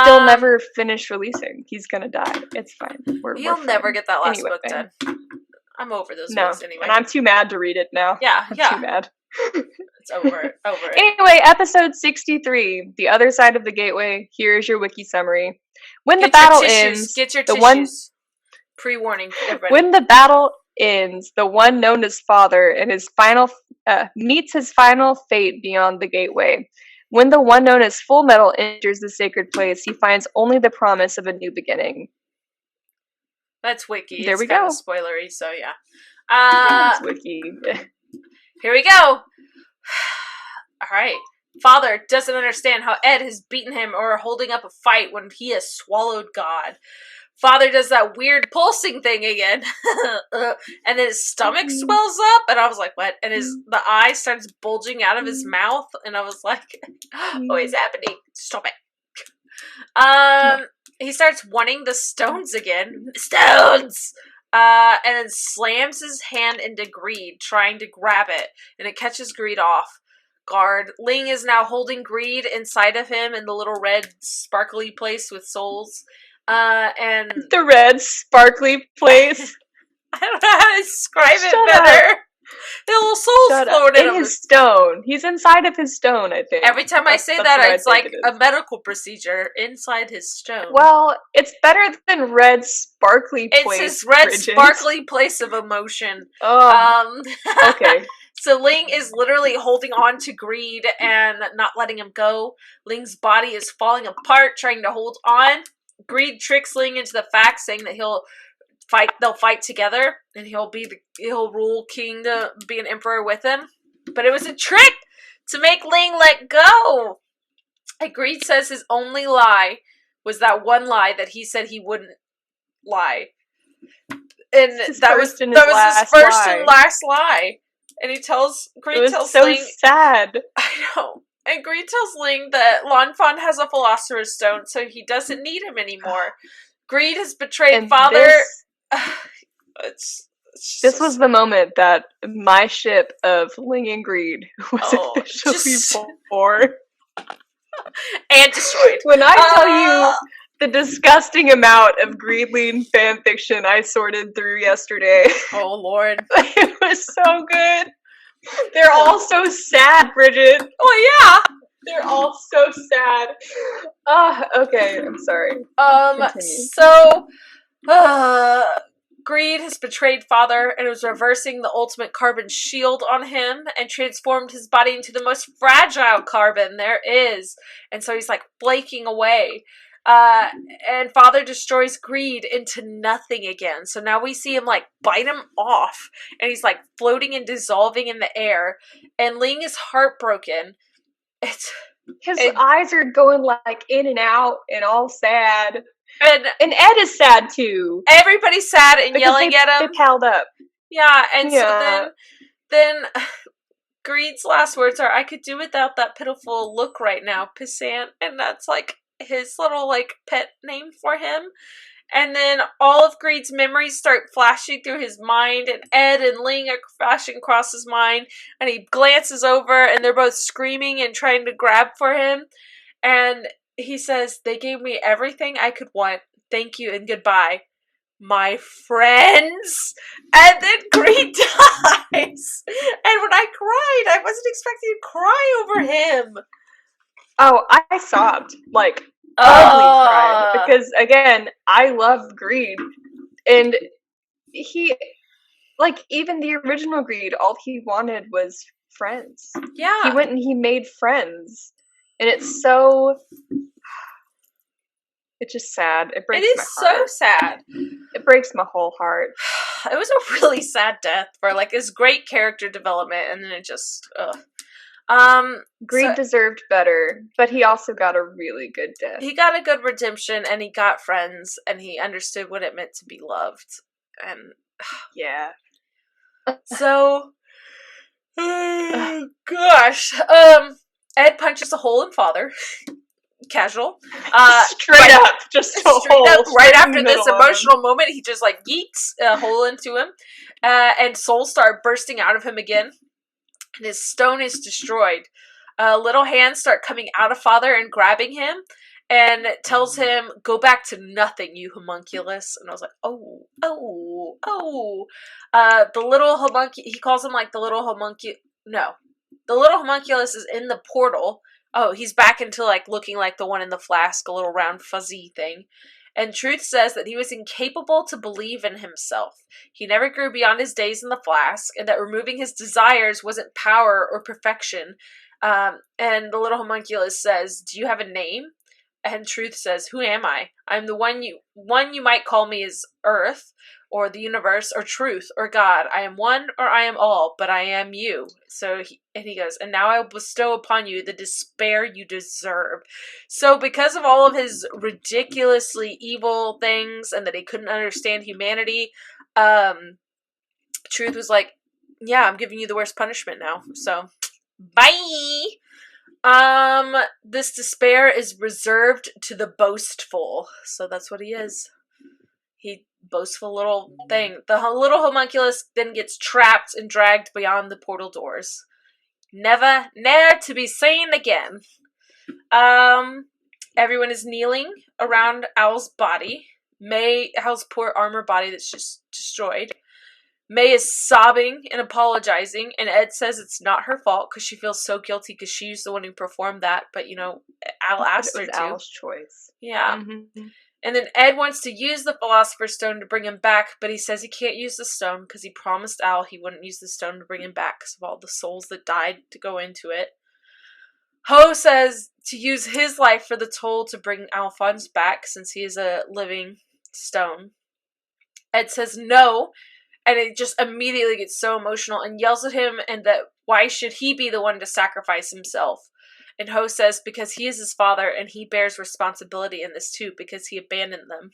He'll never finish releasing. He's gonna die. It's fine. You'll never get that last anyway, book done. I'm over those no, books anyway. And I'm too mad to read it now. Yeah, I'm yeah. too mad. It's over it. Anyway, episode 63, The Other Side of the Gateway. Here is your wiki summary. When the battle ends, get your the tissues. Pre-warning, everybody. When the battle ends, the one known as Father and his final meets his final fate beyond the gateway. When the one known as Fullmetal enters the sacred place, he finds only the promise of a new beginning. That's wiki. There it's we kind go. Of spoilery, so yeah. That's wiki. Here we go. Alright. Father doesn't understand how Ed has beaten him or holding up a fight when he has swallowed God. Father does that weird pulsing thing again. And then his stomach swells up, and I was like, what? And the eye starts bulging out of his mouth, and I was like, what is happening? Stop it. He starts wanting the stones again. Stones! And then slams his hand into Greed, trying to grab it, and it catches Greed off guard. Ling is now holding Greed inside of him in the little red sparkly place with souls. And the red sparkly place. I don't know how to describe it better. The little souls floating in his stone. He's inside of his stone, I think. Every time I say that, it's like a medical procedure inside his stone. Well, it's better than red sparkly place. It's his red Bridget. Sparkly place of emotion. Oh, okay. So Ling is literally holding on to Greed and not letting him go. Ling's body is falling apart, trying to hold on. Greed tricks Ling into the fact, saying that they'll fight together, and he'll rule King to be an emperor with him. But it was a trick to make Ling let go. And Greed says his only lie was that one lie that he said he wouldn't lie. And that was his first and last lie. And Greed tells so Ling, sad. I know. And Greed tells Ling that Lanfan has a Philosopher's Stone, so he doesn't need him anymore. Greed has betrayed Father. This was the moment that my ship of Ling and Greed was officially born. And destroyed. When I tell you the disgusting amount of Greedling fanfiction I sorted through yesterday. Oh, Lord. It was so good. They're all so sad, Bridget. Oh, yeah. They're all so sad. Okay, I'm sorry. Greed has betrayed Father and is reversing the ultimate carbon shield on him and transformed his body into the most fragile carbon there is. And so he's like flaking away. And Father destroys Greed into nothing again. So now we see him like bite him off, and he's like floating and dissolving in the air. And Ling is heartbroken. His eyes are going like in and out and all sad. And Ed is sad too. Everybody's sad and yelling at him. They're held up. Yeah, and so then Greed's last words are, "I could do without that pitiful look right now, pissant." And that's like his little like pet name for him. And then all of Greed's memories start flashing through his mind, and Ed and Ling are flashing across his mind, and he glances over and they're both screaming and trying to grab for him. And he says, "They gave me everything I could want. Thank you and goodbye, my friends." And then Greed dies. And when I cried, I wasn't expecting to cry over him. Oh, I sobbed. Like, cried. Because, again, I love Greed. And he, like, even the original Greed, all he wanted was friends. Yeah. He went and he made friends. And it's so... It's just sad. It breaks my heart. It is so sad. It breaks my whole heart. It was a really sad death for, like, his great character development, and then it just, Greed deserved better, but he also got a really good death. He got a good redemption, and he got friends, and he understood what it meant to be loved. And yeah. So, gosh, Ed punches a hole in Father. Casual. Straight up, just a hole. Up, right after this emotional moment, he just like yeets a hole into him, and souls start bursting out of him again, and his stone is destroyed. Little hands start coming out of Father and grabbing him, and tells him, "Go back to nothing, you homunculus." And I was like, oh. The little homunculus, he calls him like the little homunculus. No, the little homunculus is in the portal. Oh, he's back into, like, looking like the one in the flask, a little round fuzzy thing. And Truth says that he was incapable to believe in himself. He never grew beyond his days in the flask, and that removing his desires wasn't power or perfection. And the little homunculus says, "Do you have a name?" And Truth says, "Who am I? I'm the one you might call me is Earth, or the universe, or truth, or God. I am one, or I am all, but I am you." So he goes, "And now I will bestow upon you the despair you deserve." So because of all of his ridiculously evil things, and that he couldn't understand humanity, Truth was like, "Yeah, I'm giving you the worst punishment now. So, bye." This despair is reserved to the boastful. So that's what he is. He boastful little thing. The little homunculus then gets trapped and dragged beyond the portal doors. Never to be seen again. Everyone is kneeling around Owl's body. Owl's poor armor body that's just destroyed. May is sobbing and apologizing, and Ed says it's not her fault because she feels so guilty because she's the one who performed that, but, Al asked her to. Al's choice. Yeah. Mm-hmm. And then Ed wants to use the Philosopher's Stone to bring him back, but he says he can't use the stone because he promised Al he wouldn't use the stone to bring him back because of all the souls that died to go into it. Ho says to use his life for the toll to bring Alphonse back since he is a living stone. Ed says no, and it just immediately gets so emotional and yells at him, and that why should he be the one to sacrifice himself? And Ho says because he is his father and he bears responsibility in this too because he abandoned them.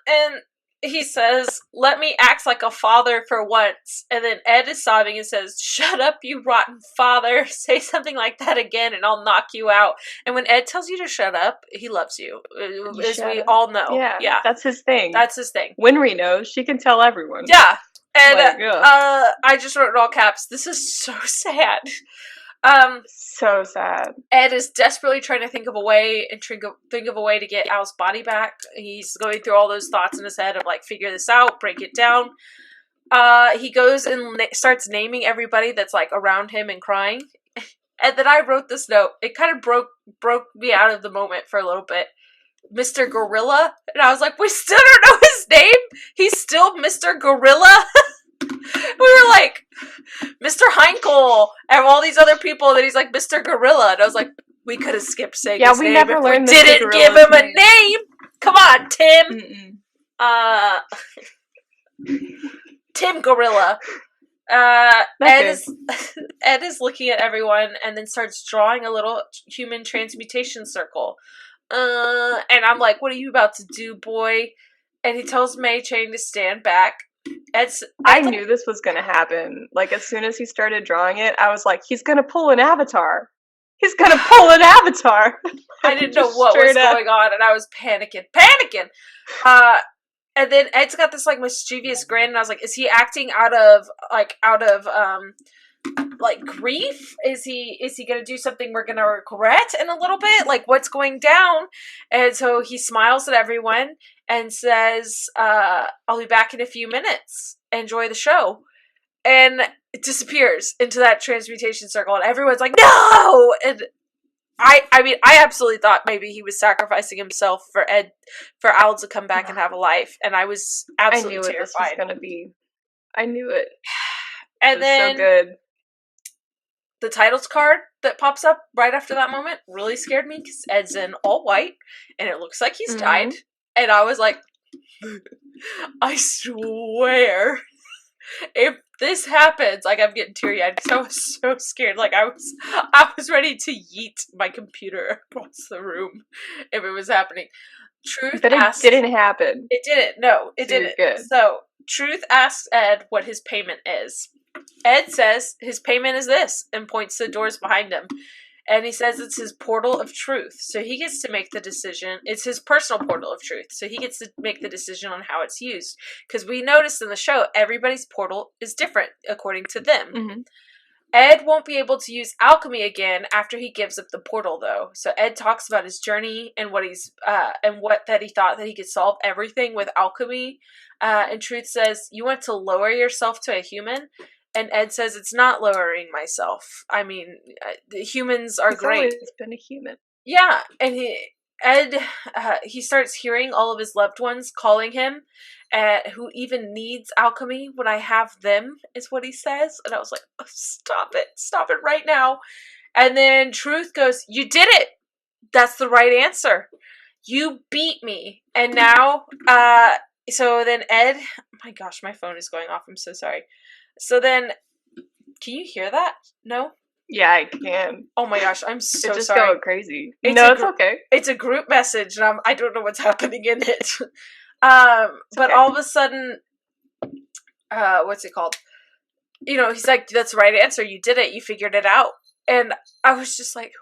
And he says, "Let me act like a father for once." And then Ed is sobbing and says, "Shut up, you rotten father. Say something like that again and I'll knock you out." And when Ed tells you to shut up, he loves you. As we all know. Yeah. That's his thing. That's his thing. Winry knows. She can tell everyone. Yeah. And I just wrote in all caps, "This is so sad." So sad. Ed is desperately trying to think of a way to get Al's body back. He's going through all those thoughts in his head of like, figure this out, break it down. He goes and starts naming everybody that's like around him and crying. And then I wrote this note. It kind of broke me out of the moment for a little bit. Mr. Gorilla, and I was like, we still don't know his name. He's still Mr. Gorilla. We were like, Mr. Heinkel, and all these other people, and then he's like, Mr. Gorilla, and I was like, we could have skipped saying his name if we didn't give him a name. Come on, Tim. Tim Gorilla. Ed is looking at everyone and then starts drawing a little human transmutation circle. And I'm like, what are you about to do, boy? And he tells Mei Chang to stand back. I knew this was going to happen. Like, as soon as he started drawing it, I was like, he's going to pull an avatar. He's going to pull an avatar. I didn't know what was going on, and I was panicking. And then Ed's got this, like, mischievous grin, and I was like, is he acting out of grief? Is he going to do something we're going to regret in a little bit? Like, what's going down? And so he smiles at everyone and says, I'll be back in a few minutes. Enjoy the show. And it disappears into that transmutation circle, and everyone's like, no! And I mean, I absolutely thought maybe he was sacrificing himself for Al to come back and have a life, and I was absolutely I knew what this was terrified. gonna be. I knew it. And It was then so good. the titles card that pops up right after that moment really scared me because Ed's in all white, and it looks like he's died. And I was like, I swear, if this happens, like, I'm getting teary-eyed because I was so scared. Like, I was ready to yeet my computer across the room if it was happening. Truth But asked, it didn't happen. It didn't. No, it So didn't. you're good. So Truth asks Ed what his payment is. Ed says his payment is this and points to the doors behind him. And he says it's his portal of truth. So he gets to make the decision. It's his personal portal of truth. So he gets to make the decision on how it's used. Because we noticed in the show, everybody's portal is different according to them. Mm-hmm. Ed won't be able to use alchemy again after he gives up the portal, though. So Ed talks about his journey and what that he thought that he could solve everything with alchemy. And Truth says, "You want to lower yourself to a human?" And Ed says, "It's not lowering myself. I mean, the humans are great. He's always been a human." Yeah, and he starts hearing all of his loved ones calling him, who even needs alchemy when I have them, is what he says. And I was like, oh, stop it right now. And then Truth goes, "You did it. That's the right answer. You beat me." And now, so then Ed, my gosh, my phone is going off. I'm so sorry. So then, can you hear that? No? Yeah, I can. Oh my gosh, I'm so it's just sorry. going crazy. It's okay. It's a group message, and I don't know what's happening in it. But all of a sudden, what's it called? You know, he's like, "That's the right answer. You did it. You figured it out." And I was just like,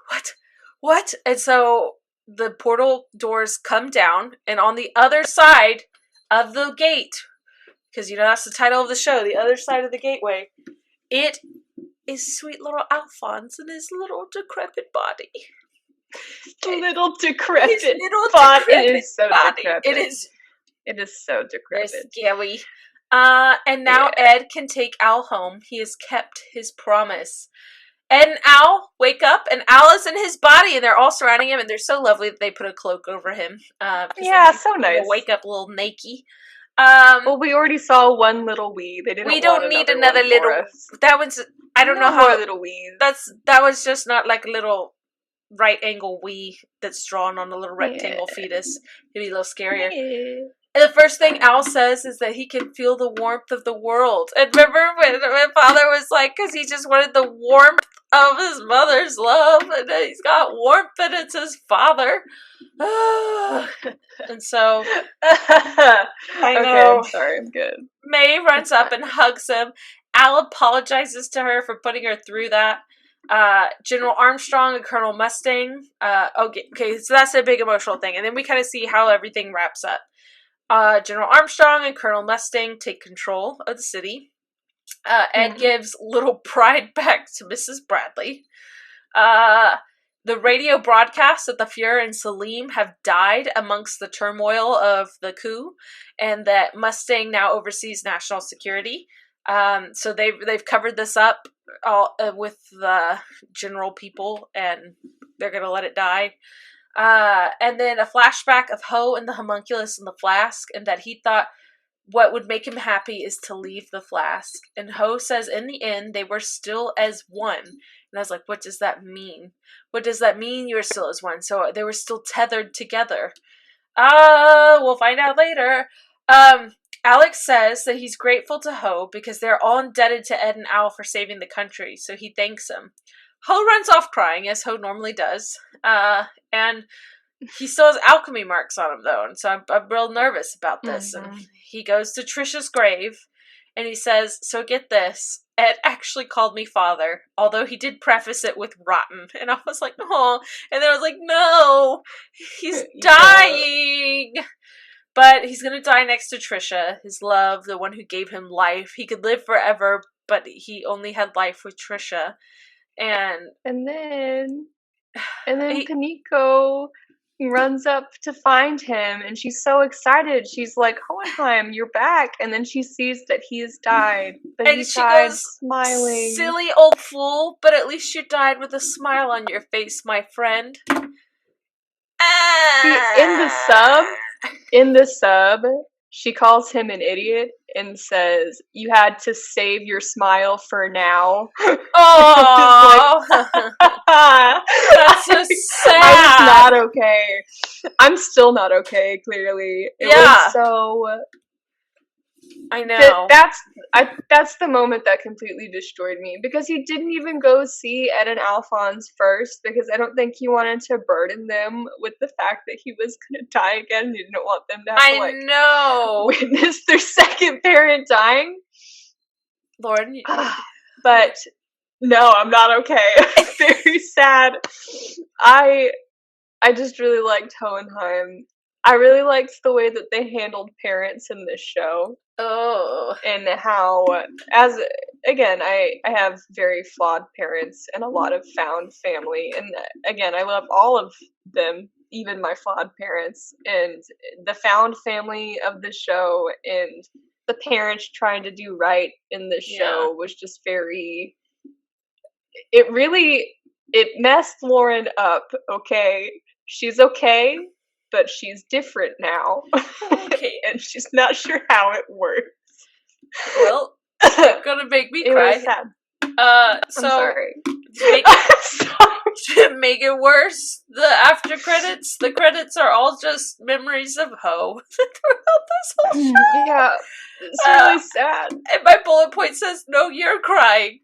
what? And so the portal doors come down, and on the other side of the gate, because, you know, that's the title of the show, the other side of the gateway, it is sweet little Alphonse in his little decrepit body. Little decrepit His little font. decrepit It is so body. decrepit. It is so decrepit. It's scary. And now Ed can take Al home. He has kept his promise. Ed and Al wake up, and Al is in his body, and they're all surrounding him, and they're so lovely that they put a cloak over him. So nice. Wake up a little naked. Well, we already saw one little wee. They didn't. We don't need another little. That one's. I don't know how. More little wees. That was just not like a little right angle wee that's drawn on a little rectangle fetus. It'd be a little scarier. Yeah. And the first thing Al says is that he can feel the warmth of the world. And remember when my father was like, because he just wanted the warmth of his mother's love, and he's got warmth, and it's his father. And so, I know. I'm sorry, I'm good. May runs up and hugs him. Al apologizes to her for putting her through that. General Armstrong and Colonel Mustang. Okay, so that's a big emotional thing. And then we kind of see how everything wraps up. General Armstrong and Colonel Mustang take control of the city. Ed gives little pride back to Mrs. Bradley. The radio broadcasts that the Fuhrer and Salim have died amongst the turmoil of the coup, and that Mustang now oversees national security. So they've covered this up all with the general people, and they're gonna let it die. And then a flashback of Ho and the homunculus in the flask, and that he thought what would make him happy is to leave the flask. And Ho says in the end they were still as one. And I was like, what does that mean? What does that mean, you were still as one? So they were still tethered together. We'll find out later. Alex says that he's grateful to Ho because they're all indebted to Ed and Al for saving the country, so he thanks him. Ho runs off crying, as Ho normally does. And he still has alchemy marks on him, though, and so I'm real nervous about this. And he goes to Trisha's grave, and he says, so get this, Ed actually called me father, although he did preface it with rotten. And I was like, oh. And then I was like, no, he's dying. But he's going to die next to Trisha, his love, the one who gave him life. He could live forever, but he only had life with Trisha. And then Kaneko, runs up to find him, and she's so excited. She's like, Hohenheim, you're back. And then she sees that he has died. But And he she died goes, smiling. silly old fool, but at least you died with a smile on your face, my friend. See, in the sub, she calls him an idiot and says, you had to save your smile for now. Oh, that's so sad. I was not okay. I'm still not okay, clearly. It was so... I know. That's the moment that completely destroyed me, because he didn't even go see Ed and Alphonse first, because I don't think he wanted to burden them with the fact that he was going to die again. He didn't want them to have to witness their second parent dying. Lord. But no, I'm not okay. I'm very sad. I just really liked Hohenheim. I really liked the way that they handled parents in this show. Oh. And how, I have very flawed parents and a lot of found family. And again, I love all of them, even my flawed parents. And the found family of the show and the parents trying to do right in this show was just very... It messed Lauren up, okay? She's okay, but she's different now. Okay. And she's not sure how it works. Well, it's gonna make me cry. It was sad. I'm sorry. To make it worse, the credits are all just memories of Ho throughout this whole show. Yeah, it's really sad. And my bullet point says, "No, you're crying."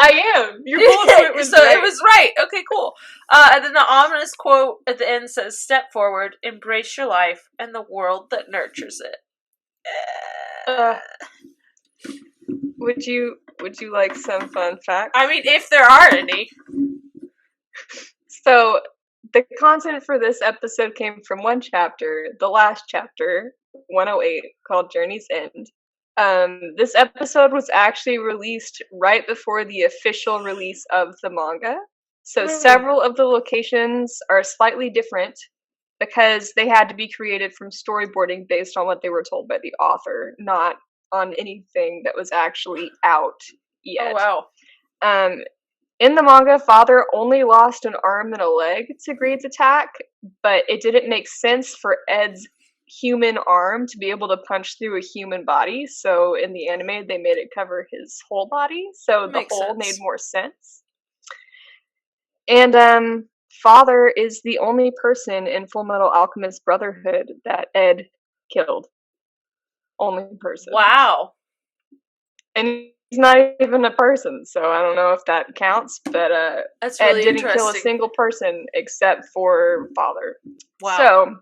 I am. Your bullet point was so right. It was right. Okay, cool. And then the ominous quote at the end says, "Step forward, embrace your life, and the world that nurtures it." Would you like some fun facts? I mean, if there are any. So, the content for this episode came from one chapter, the last chapter, 108, called Journey's End. This episode was actually released right before the official release of the manga. So several of the locations are slightly different because they had to be created from storyboarding based on what they were told by the author, not on anything that was actually out yet. Oh, wow. In the manga, Father only lost an arm and a leg to Greed's attack, but it didn't make sense for Ed's human arm to be able to punch through a human body, so in the anime they made it cover his whole body, so the whole made more sense. And Father is the only person in Fullmetal Alchemist Brotherhood that Ed killed. Only person. Wow. And he's not even a person, so I don't know if that counts, but that's really Ed didn't kill a single person except for Father. Wow. So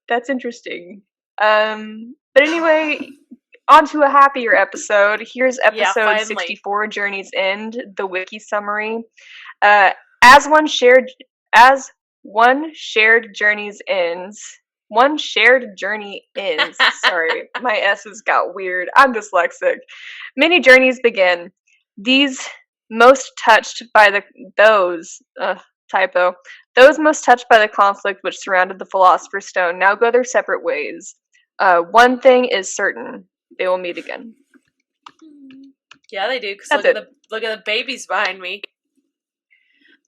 that's interesting. But anyway, on to a happier episode. Here's episode 64, Journey's End, the wiki summary. As one shared journey's ends. One shared journey ends. Sorry, my S's got weird. I'm dyslexic. Many journeys begin. Those most touched by the conflict which surrounded the Philosopher's Stone now go their separate ways. One thing is certain: they will meet again. Yeah, they do. Because look at the babies behind me.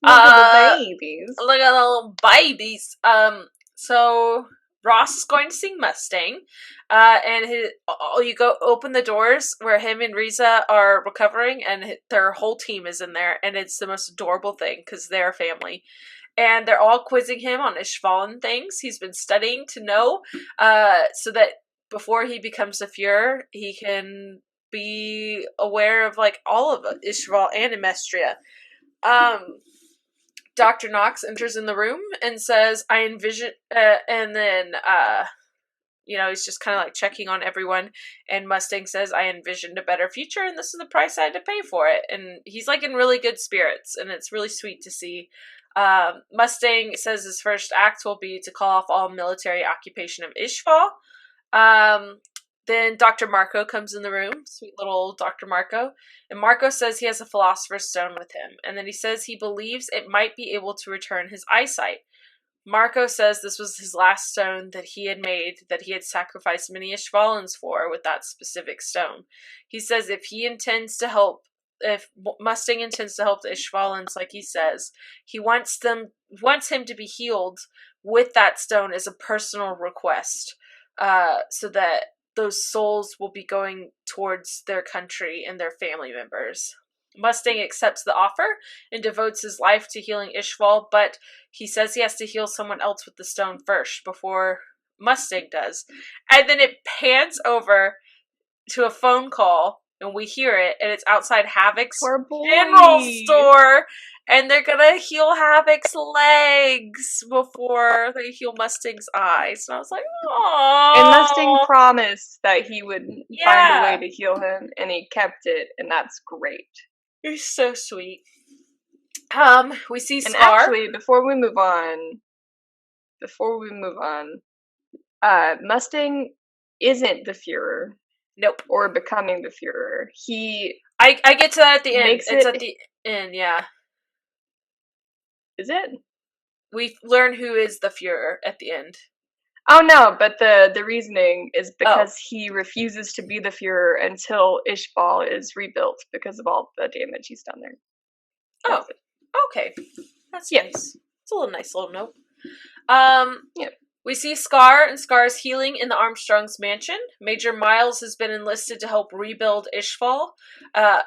Look at the babies. Look at the little babies. So Ross is going to sing Mustang, and you go open the doors where him and Riza are recovering, and their whole team is in there, and it's the most adorable thing because they're family. And they're all quizzing him on Ishvalan things he's been studying to know, so that before he becomes a Fuhrer, he can be aware of like all of Ishval and Emestria. Dr. Knox enters in the room and says, "I envision," and then, he's just kind of like checking on everyone, and Mustang says, "I envisioned a better future, and this is the price I had to pay for it." And he's like in really good spirits, and it's really sweet to see. Mustang says his first act will be to call off all military occupation of Ishval. Then Dr. Marco comes in the room, sweet little Dr. Marco, and Marco says he has a Philosopher's Stone with him, and then he says he believes it might be able to return his eyesight. Marco says this was his last stone that he had made, that he had sacrificed many Ishvalans for with that specific stone. He says if Mustang intends to help the Ishvalans, like he says, he wants him to be healed with that stone as a personal request, so that those souls will be going towards their country and their family members. Mustang accepts the offer and devotes his life to healing Ishval, but he says he has to heal someone else with the stone first before Mustang does. And then it pans over to a phone call, and we hear it, and it's outside Havoc's general store, and they're gonna heal Havoc's legs before they heal Mustang's eyes. And I was like, aww. And Mustang promised that he would find a way to heal him, and he kept it, and that's great. You're so sweet. We see Scar. And actually, before we move on, Mustang isn't the Führer. Nope. Or becoming the Führer. I get to that at the end. It's at the end, yeah. Is it? We learn who is the Führer at the end. Oh no, but the reasoning is because he refuses to be the Führer until Ishval is rebuilt because of all the damage he's done there. That's okay. That's nice. It's a nice little note. We see Scar and Scar's healing in the Armstrong's mansion. Major Miles has been enlisted to help rebuild Ishval.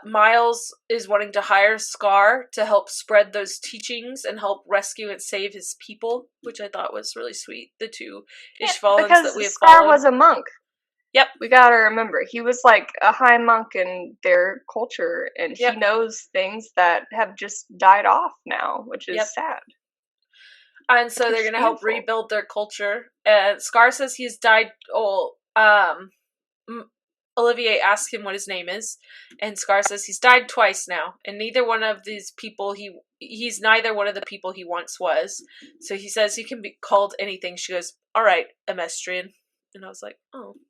Miles is wanting to hire Scar to help spread those teachings and help rescue and save his people, which I thought was really sweet. The two Ishvalans that we have Scar followed. was a monk. Yep. We gotta remember, he was like a high monk in their culture, and he knows things that have just died off now, which is sad. And so they're going to help rebuild their culture. Scar says he's died. Olivier asks him what his name is, and Scar says he's died twice now, and neither one of these people he's neither one of the people he once was. So he says he can be called anything. She goes, "All right, Emestrian," and I was like, "Oh." Did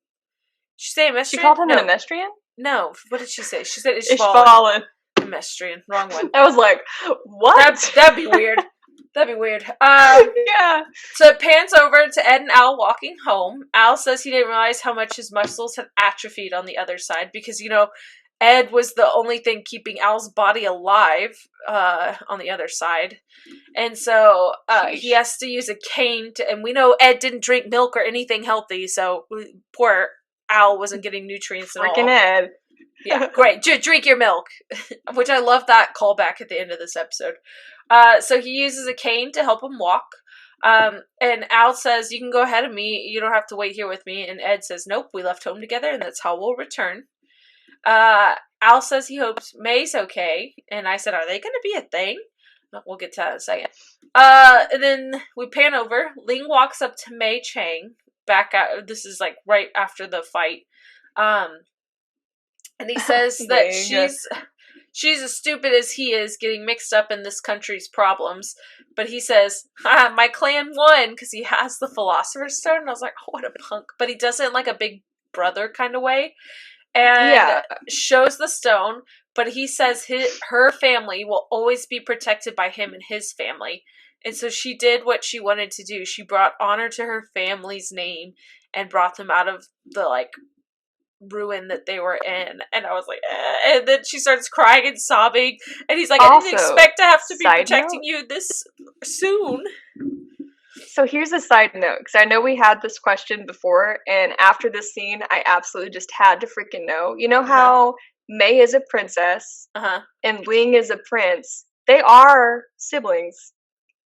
she say Emestrian? She called him an Emestrian? No. What did she say? She said Ishvalin. Emestrian. Wrong one. I was like, what? That'd be weird. That'd be weird. Yeah. So it pans over to Ed and Al walking home. Al says he didn't realize how much his muscles had atrophied on the other side because, Ed was the only thing keeping Al's body alive on the other side. And so he has to use a cane and we know Ed didn't drink milk or anything healthy, so poor Al wasn't getting nutrients at all. Freaking Ed. Yeah, great. Drink your milk. Which I love that callback at the end of this episode. So he uses a cane to help him walk. And Al says, "You can go ahead of me. You don't have to wait here with me." And Ed says, "Nope, we left home together and that's how we'll return." Al says he hopes May's okay. And I said, "Are they going to be a thing?" We'll get to that in a second. And then we pan over. Ling walks up to Mei Chang. This is like right after the fight. And he says that she's as stupid as he is getting mixed up in this country's problems. But he says, my clan won because he has the Philosopher's Stone. And I was like, oh, what a punk. But he does it in like a big brother kind of way. And shows the stone. But he says her family will always be protected by him and his family. And so she did what she wanted to do. She brought honor to her family's name and brought them out of the ruin that they were in. And I was like, and then she starts crying and sobbing, and he's like, I didn't expect to have to be protecting you this soon. So here's a side note, because I know we had this question before, and after this scene I absolutely just had to freaking know. You know how Mei is a princess and Ling is a prince? They are siblings.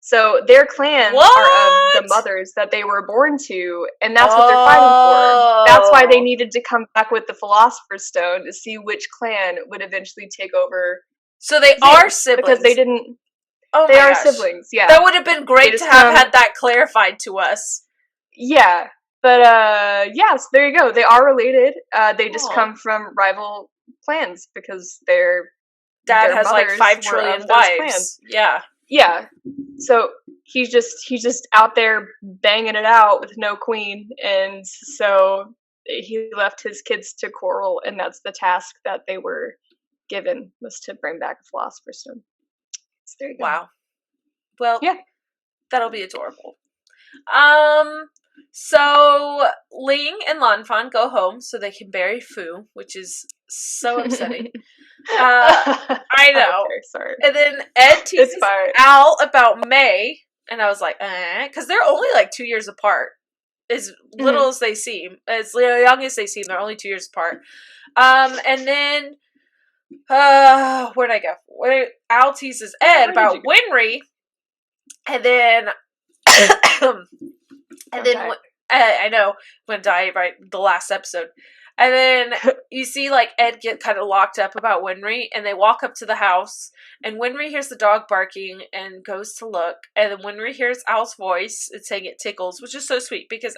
So their clans are of the mothers that they were born to, and that's what they're fighting for. That's why they needed to come back with the Philosopher's Stone to see which clan would eventually take over. So they are siblings. Because they didn't... they are siblings, yeah. That would have been great to have had that clarified to us. Yeah. But, so there you go. They are related. They just come from rival clans because their dad has like 5 trillion wives. Yeah. Yeah, so he's just out there banging it out with no queen, and so he left his kids to Coral, and that's the task that they were given, was to bring back a Philosopher's Stone. So there you go. Wow. Well, yeah, that'll be adorable. So Ling and Lanfan go home so they can bury Fu, which is so upsetting. I know. Okay, sorry. And then Ed teases Al about May, and I was like, because they're only like 2 years apart. As little as they seem, as young as they seem, they're only 2 years apart. And then, where'd I go? Al teases Ed about Winry, and then, I know, I'm gonna die right the last episode. And then you see, like, Ed get kind of locked up about Winry, and they walk up to the house, and Winry hears the dog barking and goes to look, and then Winry hears Al's voice and saying it tickles, which is so sweet because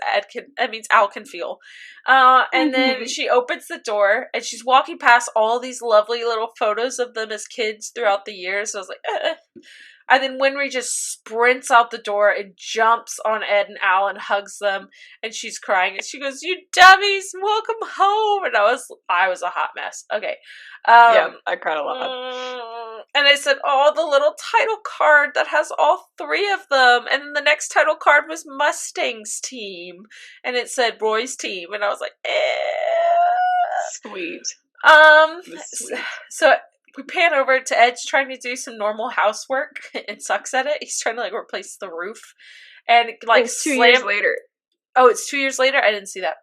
Al can feel. And then she opens the door, and she's walking past all these lovely little photos of them as kids throughout the years. So I was like, And then Winry just sprints out the door and jumps on Ed and Al and hugs them, and she's crying, and she goes, "You dummies, welcome home!" And I was a hot mess. Okay. Yeah, I cried a lot. And I said, "Oh, the little title card that has all 3 of them," and then the next title card was Mustang's team, and it said Roy's team, and I was like, Sweet. Sweet. So we pan over to Ed's trying to do some normal housework and sucks at it. He's trying to, like, replace the roof. And, like, it's 2 years later. Oh, it's 2 years later? I didn't see that.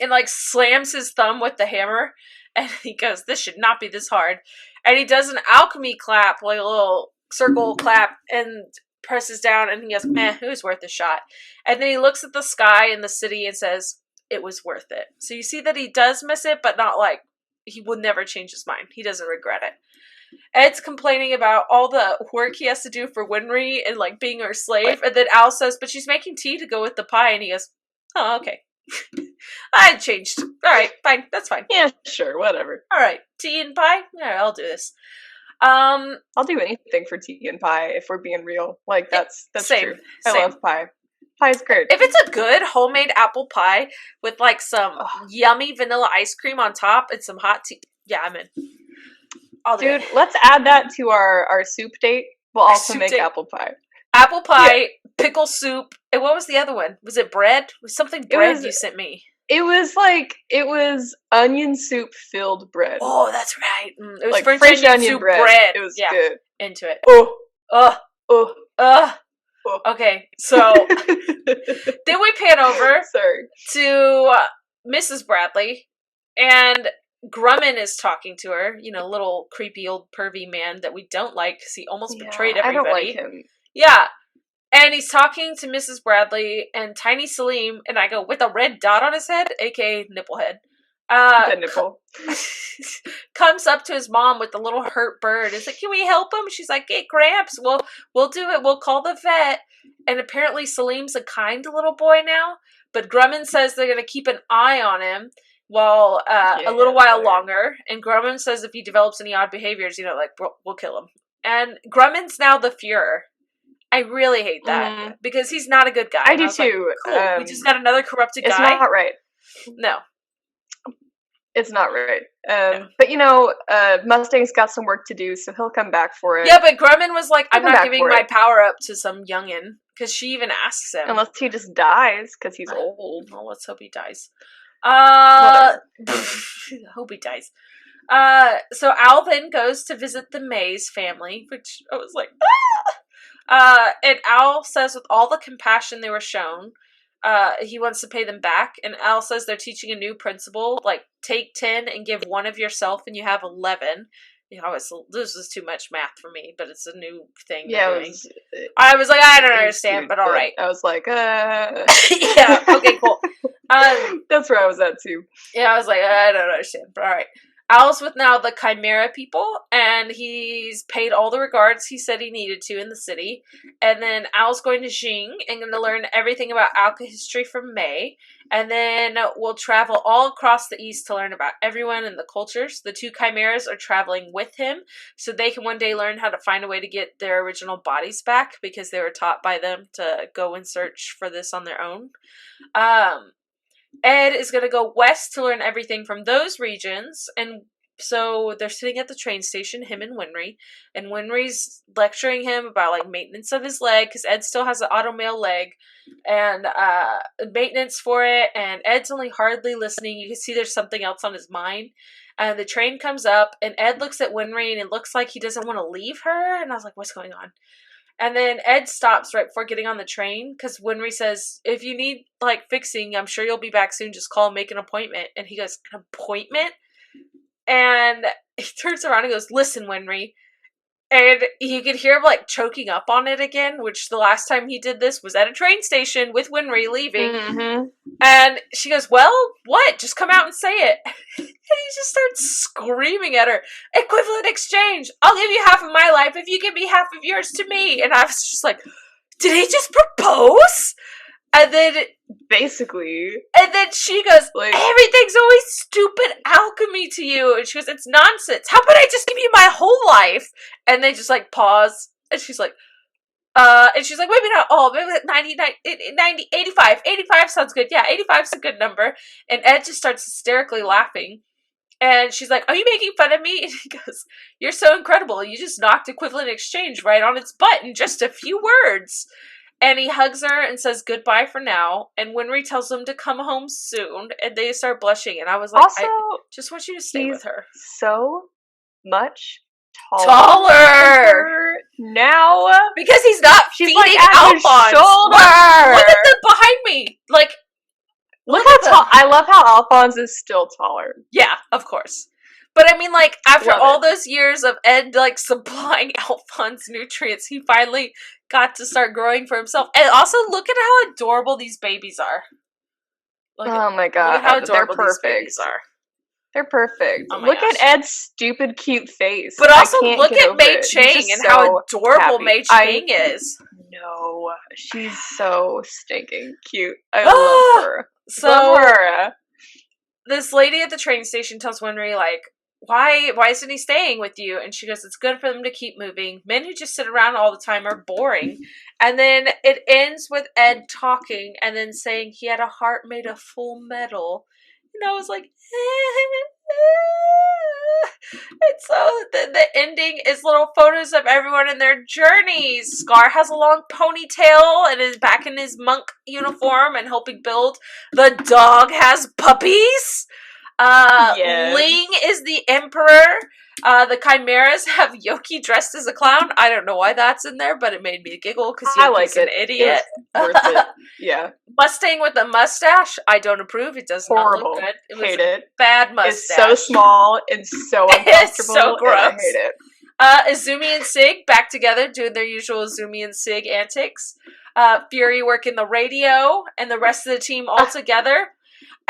And, like, slams his thumb with the hammer. And he goes, "This should not be this hard." And he does an alchemy clap, like a little circle clap, and presses down. And he goes, "Meh, it was worth a shot." And then he looks at the sky and the city and says, "It was worth it." So you see that he does miss it, but not like, he will never change his mind. He doesn't regret it. Ed's complaining about all the work he has to do for Winry and, like, being her slave. And then Al says, "But she's making tea to go with the pie." And he goes, "Oh, okay." I changed. Alright, fine. That's fine. Yeah, sure, whatever. Alright, tea and pie? Alright, I'll do this. I'll do anything for tea and pie, if we're being real. Like, that's same, true. I love pie. Pie's great. If it's a good homemade apple pie with, like, some yummy vanilla ice cream on top and some hot tea, yeah, I'm in. Dude, let's add that to our soup date. We'll also make apple pie. Apple pie, pickle soup, and what was the other one? Was it bread? It was something bread you sent me. It was onion soup filled bread. Oh, that's right. It was like French onion soup bread. It was good. Into it. Oh. Okay, so then we pan over to Mrs. Bradley, and Grumman is talking to her, little creepy old pervy man that we don't like because he almost betrayed everybody. I don't like him. Yeah. And he's talking to Mrs. Bradley and Tiny Salim, and I go, with a red dot on his head, aka nipplehead. The nipple. Comes up to his mom with the little hurt bird. He's like, "Can we help him?" She's like, "Get Gramps. We'll do it. We'll call the vet." And apparently Salim's a kind little boy now, but Grumman says they're going to keep an eye on him while a little while longer. And Grumman says if he develops any odd behaviors, we'll kill him. And Grumman's now the Fuhrer. I really hate that because he's not a good guy. I do too. Like, cool. We just got another corrupted guy. It's not right. No. It's not right. But Mustang's got some work to do, so he'll come back for it. Yeah, but Grumman was like, "I'm not giving my power up to some youngin," because she even asks him. Unless he just dies, because he's old. Well, let's hope he dies. Hope he dies. So Al then goes to visit the Mays family, which I was like, and Al says with all the compassion they were shown, he wants to pay them back, and Al says they're teaching a new principle, like, take 10 and give 1 of yourself and you have 11. This is too much math for me, but it's a new thing. Yeah, I was like, I don't understand, but all right. I was like, yeah, okay, cool. That's where I was at too. Yeah, I was like, I don't understand, but all right. Al's with now the Chimera people, and he's paid all the regards he said he needed to in the city. And then Al's going to Xing and going to learn everything about Alka history from May. And then we'll travel all across the east to learn about everyone and the cultures. The 2 Chimeras are traveling with him, so they can one day learn how to find a way to get their original bodies back, because they were taught by them to go and search for this on their own. Ed is going to go west to learn everything from those regions, and so they're sitting at the train station, him and Winry, and Winry's lecturing him about, like, maintenance of his leg, because Ed still has an automail leg, and maintenance for it, and Ed's only hardly listening. You can see there's something else on his mind. And the train comes up, and Ed looks at Winry, and it looks like he doesn't want to leave her, and I was like, what's going on? And then Ed stops right before getting on the train, because Winry says, if you need, like, fixing, I'm sure you'll be back soon, just call and make an appointment. And he goes, an appointment? And he turns around and goes, listen, Winry. And you could hear him, like, choking up on it again, which the last time he did this was at a train station with Winry leaving. Mm-hmm. And she goes, well, what? Just come out and say it. And he just starts screaming at her, equivalent exchange. I'll give you half of my life if you give me half of yours to me. And I was just like, did he just propose? And then basically. And then she goes, like, everything's always stupid alchemy to you. And she goes, it's nonsense. How about I just give you my whole life? And they just, like, pause. And she's like, maybe not all, maybe 90, 85. 85 sounds good. Yeah, 85 is a good number. And Ed just starts hysterically laughing. And she's like, are you making fun of me? And he goes, you're so incredible. You just knocked equivalent exchange right on its butt in just a few words. And he hugs her and says goodbye for now. And Winry tells him to come home soon. And they start blushing. And I was like, also, I just want you to stay with her. So much taller now. Because he's not She's feeding like at his shoulder. Look at them behind me. Like, look how tall. I love how Alphonse is still taller. Yeah, of course. But I mean, like, after all those years of Ed, like, supplying Alphonse nutrients, he finally got to start growing for himself. And also, look at how adorable these babies are. Oh my god. Look at how adorable these babies are. They're perfect. Oh look at Ed's stupid, cute face. But also, look at Mei Chang and how adorable Mei Chang is. No, she's so stinking cute. I love her. So, this lady at the train station tells Winry, like, why isn't he staying with you? And she goes, it's good for them to keep moving. Men who just sit around all the time are boring. And then it ends with Ed talking and then saying he had a heart made of full metal. And I was like, and so the ending is little photos of everyone in their journeys. Scar has a long ponytail and is back in his monk uniform and helping build. The dog has puppies. Yes. Ling is the emperor. The Chimeras have Yoki dressed as a clown. I don't know why that's in there, but it made me giggle because Yoki's an idiot. It's worth it. Yeah. Mustang with a mustache. I don't approve. It does horrible. Not look good. It was hate it. Bad mustache. It's so small and so uncomfortable. It's so gross. I hate it. Izumi and Sig back together doing their usual Izumi and Sig antics. Fury working the radio and the rest of the team all together.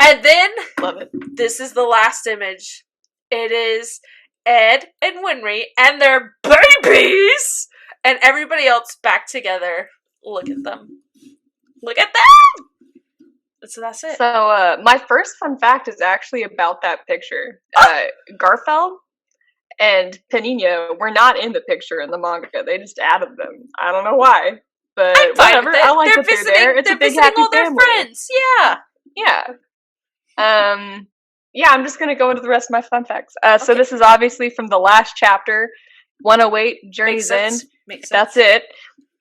And then, love it. This is the last image. It is Ed and Winry and their babies and everybody else back together. Look at them. Look at them! So that's it. So, my first fun fact is actually about that picture. Garfeld and Panina were not in the picture in the manga. They just added them. I don't know why. But whatever. I like that they're there. It's a big happy family. Friends. Yeah. Yeah. Yeah, I'm just going to go into the rest of my fun facts. So this is obviously from the last chapter, 108, Journey's End. Makes That's sense.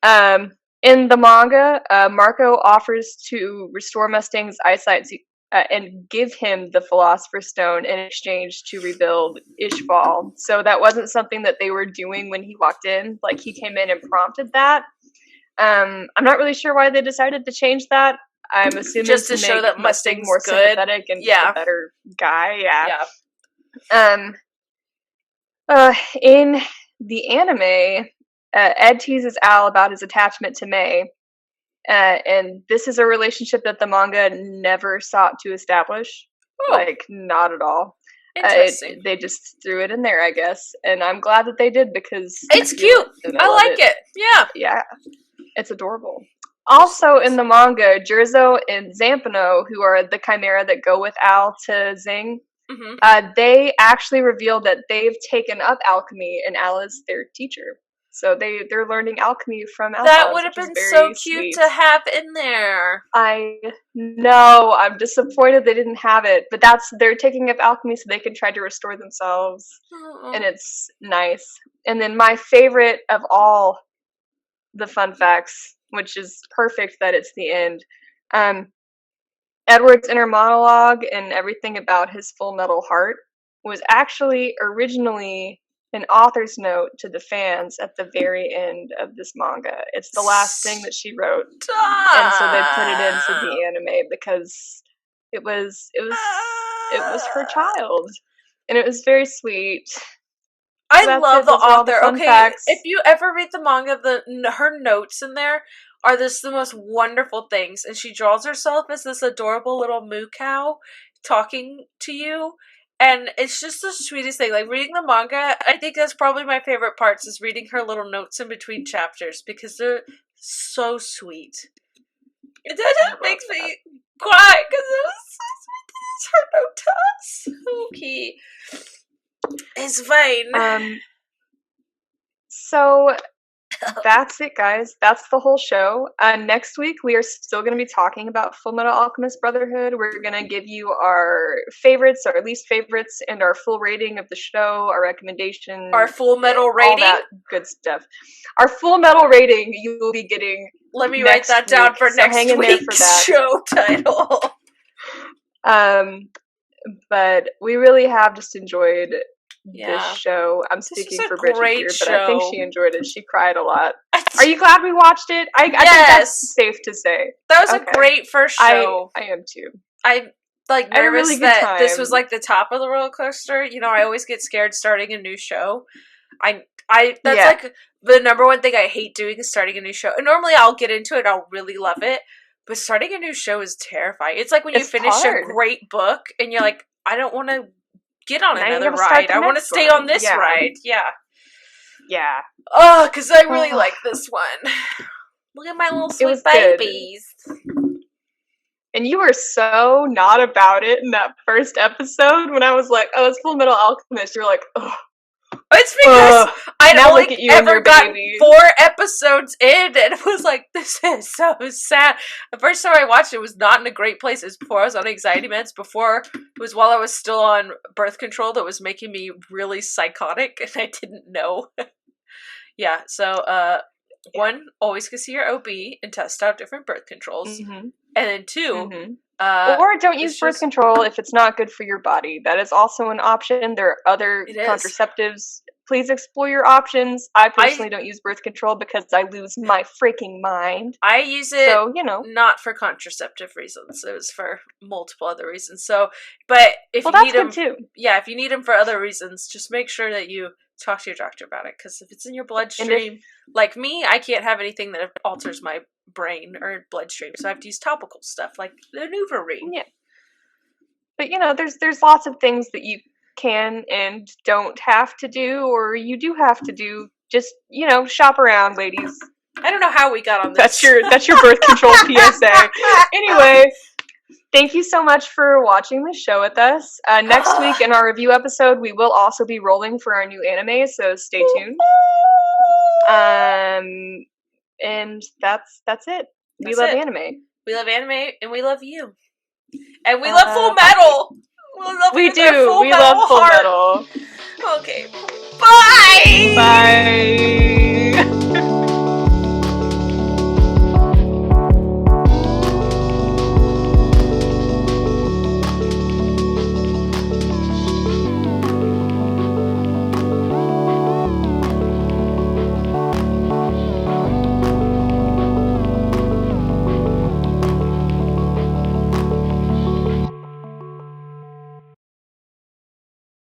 it. In the manga, Marco offers to restore Mustang's eyesight and give him the Philosopher's Stone in exchange to rebuild Ishval. So that wasn't something that they were doing when he walked in. Like, he came in and prompted that. I'm not really sure why they decided to change that. I'm assuming just to show that Mustang's more good. Sympathetic and a better guy. Yeah. In the anime, Ed teases Al about his attachment to Mei, and this is a relationship that the manga never sought to establish. Oh. Like, not at all. Interesting. They just threw it in there, I guess, and I'm glad that they did because it's cute. I like it. Yeah. Yeah. It's adorable. Also in the manga, Jerzo and Zampano, who are the Chimera that go with Al to Zing, they actually revealed that they've taken up alchemy and Al is their teacher. So they're learning alchemy from alphas. That would have been so cute to have in there. I know. I'm disappointed they didn't have it, but they're taking up alchemy so they can try to restore themselves, and it's nice. And then my favorite of all the fun facts, which is perfect that it's the end. Edward's inner monologue and everything about his full metal heart was actually originally an author's note to the fans at the very end of this manga. It's the last thing that she wrote. And so they put it into the anime because it was her child. And it was very sweet. I love the author. Okay, facts. If you ever read the manga, her notes in there are the most wonderful things. And she draws herself as this adorable little moo cow talking to you. And it's just the sweetest thing. Like, reading the manga, I think that's probably my favorite parts, is reading her little notes in between chapters, because they're so sweet. It makes me cry, because it was so sweet. Her note to us. Okay. It's fine. So that's it, guys. That's the whole show. Next week, we are still going to be talking about Fullmetal Alchemist Brotherhood. We're going to give you our favorites, our least favorites, and our full rating of the show, our recommendation. Our full metal rating? All that good stuff. Our full metal rating you will be getting. Let me write that down for next week's show title. But we really have just enjoyed this show. I'm speaking for Bridget here, but I think she enjoyed it. She cried a lot. Are you glad we watched it? I think that's safe to say. That was a great first show. I am too. I'm nervous really that this was like the top of the roller coaster. You know, I always get scared starting a new show. That's like the number one thing I hate doing is starting a new show. And normally I'll get into it, I'll really love it. But starting a new show is terrifying. It's like when you finish a great book and you're like, I don't want to get on another ride. I want to stay on this ride. Yeah. Yeah. Oh, because I really like this one. Look at my little sweet babies. And you were so not about it in that first episode when I was like, oh, it's Fullmetal Alchemist. You're like, oh. It's because I'd only ever gotten 4 episodes in, and it was like, this is so sad. The first time I watched it was not in a great place. It was before I was on anxiety meds. Before, it was while I was still on birth control that was making me really psychotic, and I didn't know. Yeah, so, 1, always go see your OB and test out different birth controls. Mm-hmm. And then 2, or don't use birth control if it's not good for your body. That is also an option. There are other contraceptives. Please explore your options. I personally don't use birth control because I lose my freaking mind. I use it not for contraceptive reasons. It was for multiple other reasons. So, but if you need them, if you need them for other reasons, just make sure that you talk to your doctor about it. Because if it's in your bloodstream, like me, I can't have anything that alters my brain or bloodstream, so I have to use topical stuff like the NuvaRing. Yeah, but there's lots of things that you can and don't have to do, or you do have to do. Just shop around, ladies. I don't know how we got on this. That's your birth control PSA. Anyway, thank you so much for watching the show with us. Next week in our review episode, we will also be rolling for our new anime, so stay tuned. And that's it. We love anime. We love anime, and we love you. And we love Full Metal. We do. We love Full Metal. Okay. Bye. Bye.